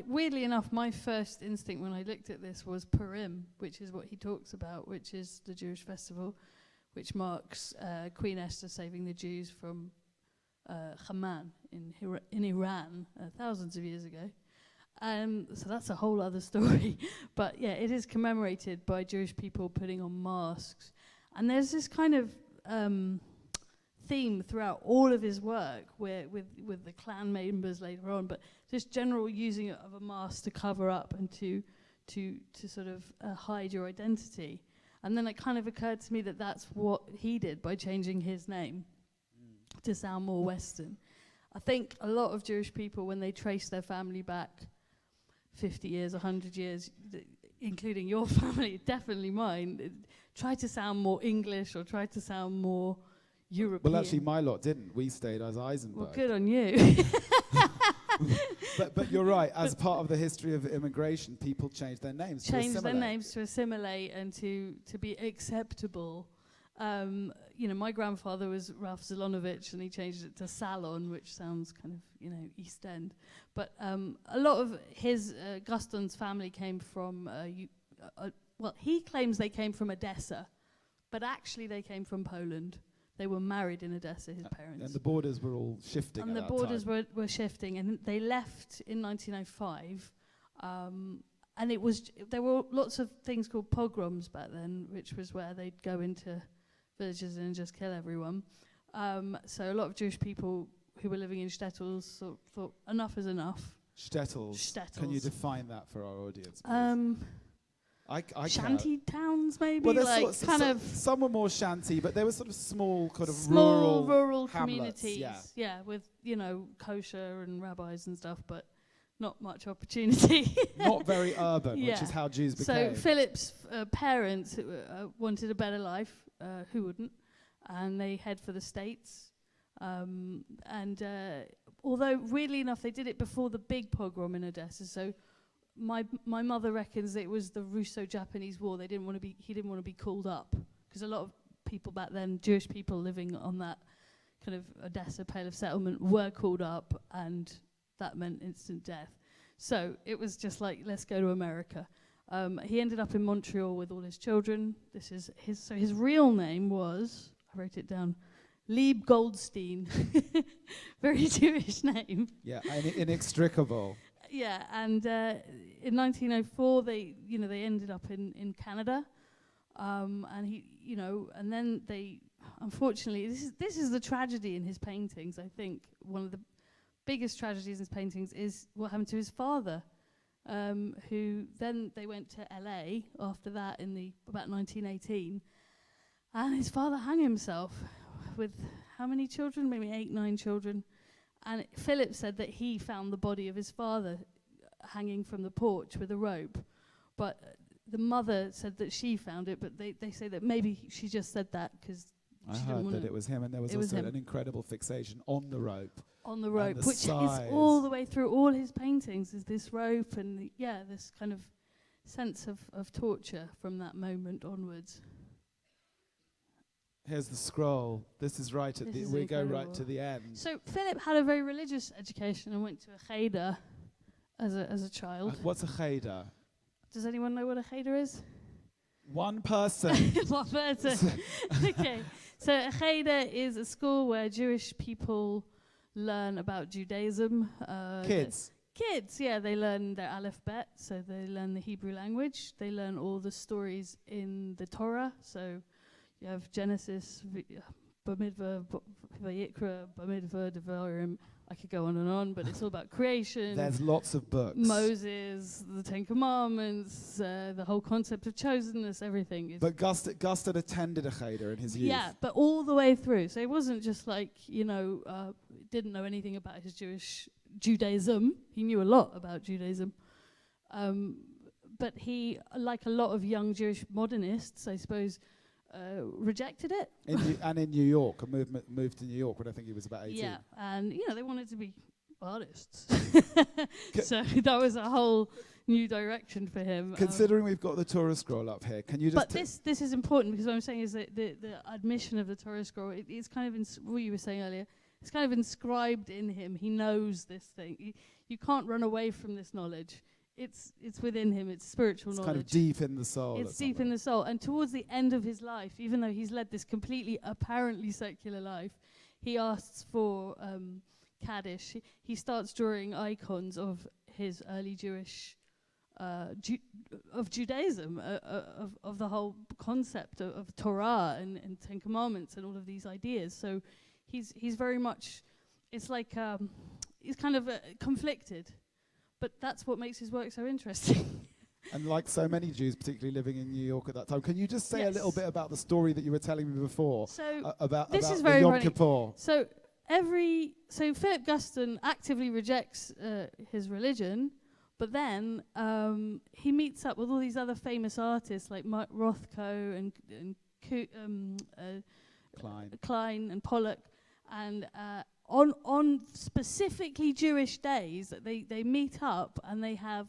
weirdly enough, my first instinct when I looked at this was Purim, which is what he talks about, which is the Jewish festival, which marks Queen Esther saving the Jews from Haman in Iran thousands of years ago. So that's a whole other story. But yeah, it is commemorated by Jewish people putting on masks. And there's this kind of theme throughout all of his work, where with the clan members later on, but just general using of a mask to cover up and to sort of hide your identity. And then it kind of occurred to me that that's what he did by changing his name to sound more Western. I think a lot of Jewish people, when they trace their family back 50 years, 100 years, including your family, definitely mine, try to sound more English or try to sound more European. Well, actually, my lot didn't. We stayed as Eisenberg. Well, good on you. but you're right. As part of the history of immigration, people changed their names to Changed assimilate. their names to assimilate and to be acceptable. My grandfather was Ralph Zilonovich, and he changed it to Salon, which sounds kind of, East End. But a lot of his Guston's family came from, he claims they came from Odessa, but actually they came from Poland. They were married in Odessa, his parents. And the borders were all shifting. And at the that borders time. were shifting, and they left in 1905. And there were lots of things called pogroms back then, which was where they'd go into villages and just kill everyone. So a lot of Jewish people who were living in shtetls thought enough is enough. Shtetls. Can you define that for our audience, please? I shanty towns, maybe. Well, like some were more shanty, but there were sort of small rural hamlets, communities. Yeah, with kosher and rabbis and stuff, but not much opportunity. Not very urban, which is how Jews became. So Philip's parents wanted a better life. Who wouldn't? And they head for the States. Although, weirdly enough, they did it before the big pogrom in Odessa. So my mother reckons it was the Russo-Japanese War. He didn't want to be called up, because a lot of people back then, Jewish people living on that kind of Odessa Pale of Settlement, were called up, and that meant instant death. So it was just like, let's go to America. He ended up in Montreal with all his children. This is his real name was, I wrote it down, Lieb Goldstein. Very Jewish name. Yeah, inextricable. Yeah, and in 1904 they ended up in Canada, and and then they, unfortunately, this is the tragedy in his paintings. I think one of the biggest tragedies in his paintings is what happened to his father, who then they went to LA after that about 1918, and his father hung himself with how many children? Maybe 8, 9 children. And Philip said that he found the body of his father hanging from the porch with a rope. But the mother said that she found it, but they say that maybe she just said that because I heard that it was him, and there was also an incredible fixation on the rope. On the rope, which is all the way through all his paintings, is this rope and this kind of sense of torture from that moment onwards. Here's the scroll. This is right at the. We go right to the end. So Philip had a very religious education and went to a cheder as a child. What's a cheder? Does anyone know what a cheder is? One person. One person. Okay. So a cheder is a school where Jewish people learn about Judaism. Kids. Kids, yeah, they learn their alphabet, so they learn the Hebrew language. They learn all the stories in the Torah, so you have Genesis, Bamidbar, Vayikra, Bamidbar, Devarim. I could go on, but it's all about creation. There's lots of books. Moses, the Ten Commandments, the whole concept of chosenness, everything. But Guston attended a cheder in his youth. Yeah, but all the way through. So it wasn't just like, didn't know anything about his Judaism. He knew a lot about Judaism. But he, like a lot of young Jewish modernists, I suppose, rejected it. And in New York, moved to New York when I think he was about 18. Yeah, and they wanted to be artists. So that was a whole new direction for him. Considering we've got the Torah scroll up here, can you just... But this is important, because what I'm saying is that the admission of the Torah scroll, it's kind of, what you were saying earlier, it's kind of inscribed in him. He knows this thing. You can't run away from this knowledge. It's within him. It's spiritual knowledge. It's kind of deep in the soul. It's deep in the soul. And towards the end of his life, even though he's led this completely apparently secular life, he asks for Kaddish. He starts drawing icons of his early Jewish, of Judaism, of the whole concept of Torah and Ten Commandments and all of these ideas. So he's very much, it's like, he's kind of conflicted. But that's what makes his work so interesting. And like so many Jews, particularly living in New York at that time, can you just say a little bit about the story that you were telling me before? So about this is the very Yom funny. Kippur? So Philip Guston actively rejects his religion, but then he meets up with all these other famous artists like Rothko and Klein and Pollock, and on specifically Jewish days, they meet up and they have,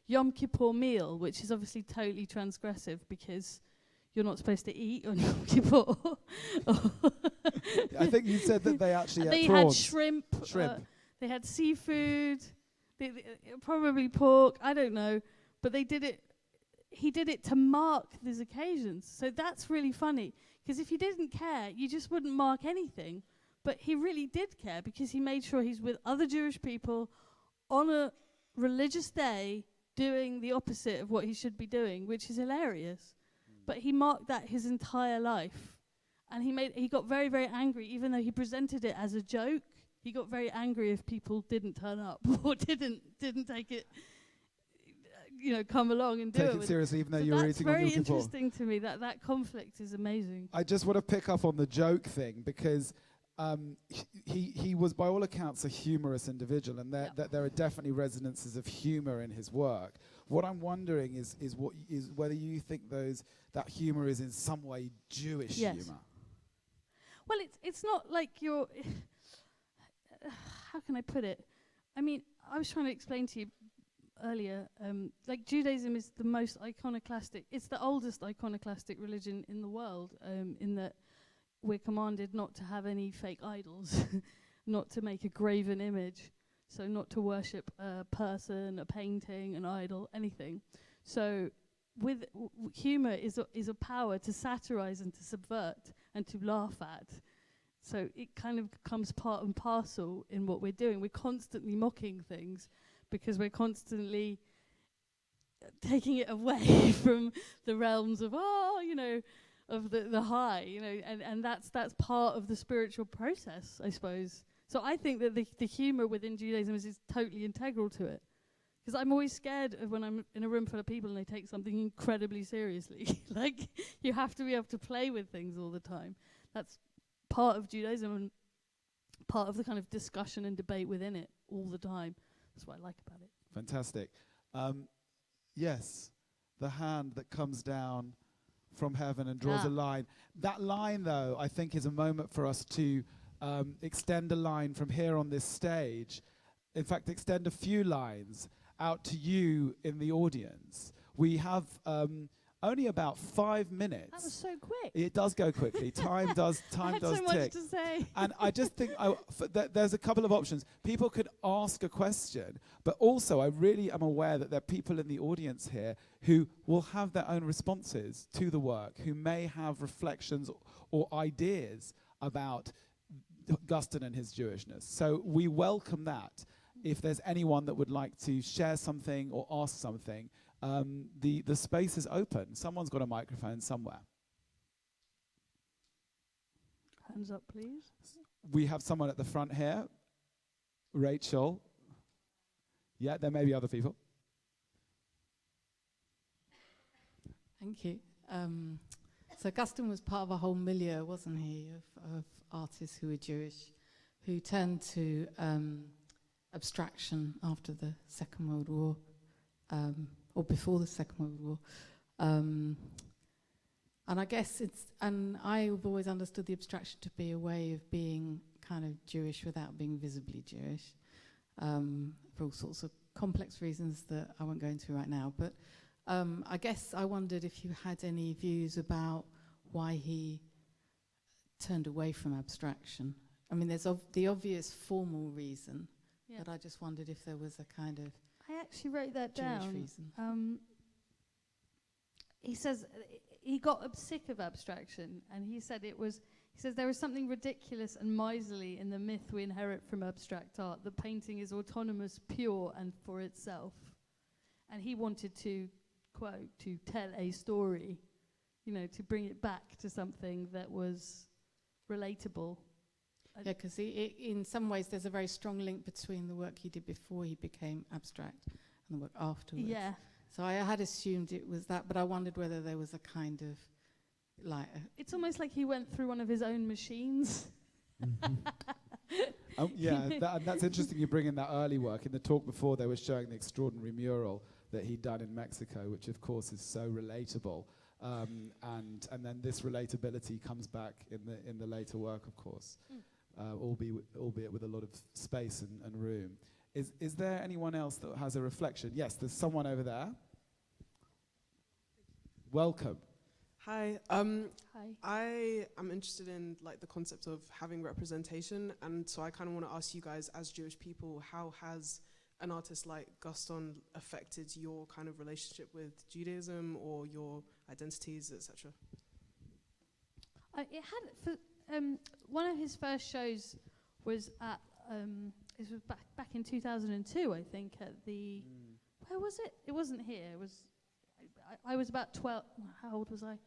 Yom Kippur meal, which is obviously totally transgressive because you're not supposed to eat on Yom Kippur. I think you said that they actually they ate prawns. had shrimp. They had seafood. They probably pork. I don't know, but they did it. He did it to mark these occasions. So that's really funny, because if you didn't care, you just wouldn't mark anything. But he really did care, because he made sure he's with other Jewish people on a religious day doing the opposite of what he should be doing, which is hilarious. But he marked that his entire life. And he got very, very angry, even though he presented it as a joke. He got very angry if people didn't turn up or didn't take it, come along and take it seriously, even though you were eating on Yom Kippur. That's very interesting to me. That conflict is amazing. I just want to pick up on the joke thing, because he was, by all accounts, a humorous individual, and there are definitely resonances of humor in his work. What I'm wondering is whether you think that humor is in some way Jewish humor. Well, it's not like you're. How can I put it? I mean, I was trying to explain to you earlier. Like, Judaism is the most iconoclastic. It's the oldest iconoclastic religion in the world. In that we're commanded not to have any fake idols, not to make a graven image, so not to worship a person, a painting, an idol, anything. So with humor is a power to satirize and to subvert and to laugh at. So it kind of becomes part and parcel in what we're doing. We're constantly mocking things because we're constantly taking it away from the realms of of the high, and that's part of the spiritual process, I suppose. So I think that the humor within Judaism is totally integral to it. Because I'm always scared of when I'm in a room full of people and they take something incredibly seriously. Like, you have to be able to play with things all the time. That's part of Judaism and part of the kind of discussion and debate within it all the time. That's what I like about it. Fantastic. Yes, the hand that comes down from heaven and draws a line. That line, though, I think is a moment for us to extend a line from here on this stage. In fact, extend a few lines out to you in the audience. We have only about 5 minutes. That was so quick. It does go quickly. Time does tick. I had so much to say. And I just think there's a couple of options. People could ask a question, but also I really am aware that there are people in the audience here who will have their own responses to the work, who may have reflections or ideas about Guston and his Jewishness. So we welcome that. If there's anyone that would like to share something or ask something, the space is open. Someone's got a microphone somewhere. Hands up, please. We have someone at the front here. Rachel. Yeah, there may be other people. Thank you. So Guston was part of a whole milieu, wasn't he, of artists who were Jewish, who turned to abstraction after the Second World War, or before the Second World War. And I guess I've always understood the abstraction to be a way of being kind of Jewish without being visibly Jewish, for all sorts of complex reasons that I won't go into right now. But I guess I wondered if you had any views about why he turned away from abstraction. I mean, there's the obvious formal reason, but I just wondered if there was a kind of I actually wrote that Jewish down. reason. He says he got sick of abstraction, and he said there is something ridiculous and miserly in the myth we inherit from abstract art. The painting is autonomous, pure, and for itself. And he wanted to, quote, to tell a story, to bring it back to something that was relatable. Yeah, because in some ways there's a very strong link between the work he did before he became abstract and the work afterwards. Yeah. So I had assumed it was that, but I wondered whether there was a kind of it's almost like he went through one of his own machines. That's interesting you bring in that early work. In the talk before, they were showing the extraordinary mural that he'd done in Mexico, which of course is so relatable. And then this relatability comes back in the later work, of course, albeit with a lot of space and room. Is there anyone else that has a reflection? Yes, there's someone over there. Welcome. Hi. Hi. I am interested in the concept of having representation, and so I kind of want to ask you guys, as Jewish people, how has an artist like Guston affected your kind of relationship with Judaism or your identities, etc.? It had one of his first shows was at it was back in 2002, I think, at the where was it? It wasn't here. It was I was about 12. How old was I?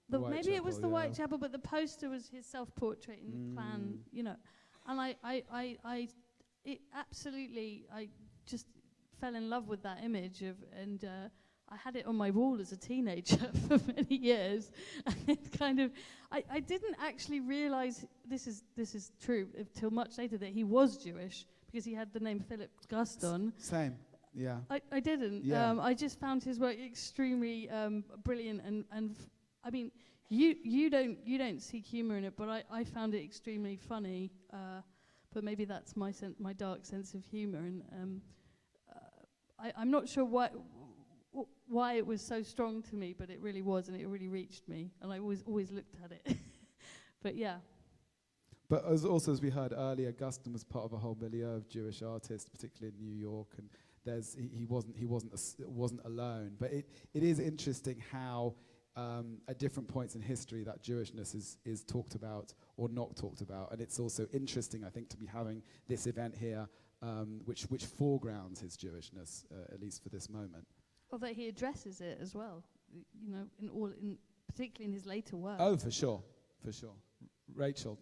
Maybe it was the Whitechapel, but the poster was his self-portrait in Klan, and I just fell in love with that image and I had it on my wall as a teenager for many years. And it kind of, I didn't actually realize this is true until much later that he was Jewish because he had the name Philip Guston. Same. Yeah. I didn't. Yeah. I just found his work extremely brilliant and I mean, you don't see humor in it, but I found it extremely funny. But maybe that's my dark sense of humor, and I'm not sure why it was so strong to me, but it really was, and it really reached me, and I always looked at it. But yeah. But as we heard earlier, Guston was part of a whole milieu of Jewish artists, particularly in New York, and he wasn't alone. But it is interesting how at different points in history that Jewishness is talked about or not talked about, and it's also interesting, I think, to be having this event here, which foregrounds his Jewishness, at least for this moment. Although he addresses it as well, particularly in his later work. Oh, for sure. Rachel,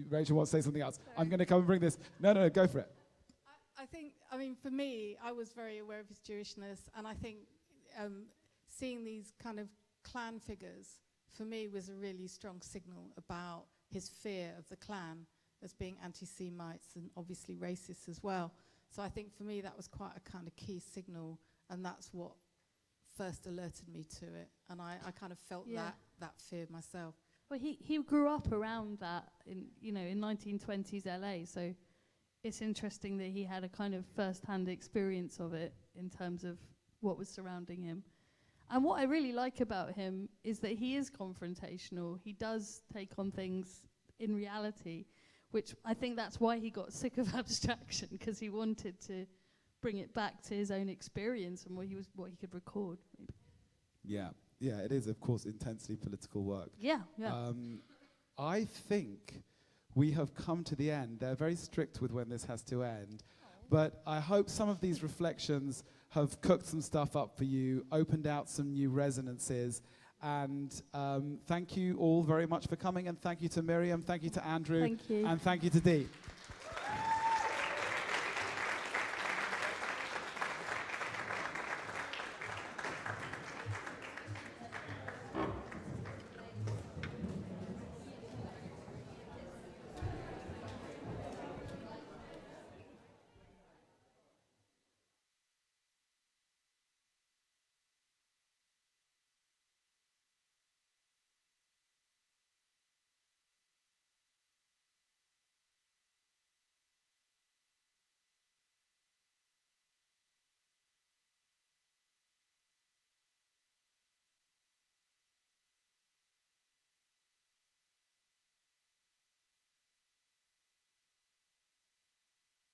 Rachel wants to say something else. Sorry. I'm going to come and bring this. No, go for it. I mean, for me, I was very aware of his Jewishness, and I think seeing these kind of Klan figures, for me, was a really strong signal about his fear of the Klan as being anti-Semites and obviously racist as well. So I think for me, that was quite a kind of key signal, and that's what first alerted me to it. And I kind of felt that fear myself. Well, he grew up around that in 1920s LA, so it's interesting that he had a kind of first-hand experience of it in terms of what was surrounding him. And what I really like about him is that he is confrontational. He does take on things in reality, which I think that's why he got sick of abstraction, because he wanted to bring it back to his own experience and what he could record. Maybe. Yeah, it is, of course, intensely political work. Yeah. I think we have come to the end. They're very strict with when this has to end. But I hope some of these reflections have cooked some stuff up for you, opened out some new resonances. And thank you all very much for coming. And thank you to Miriam, thank you to Andrew, thank you. And thank you to Dee.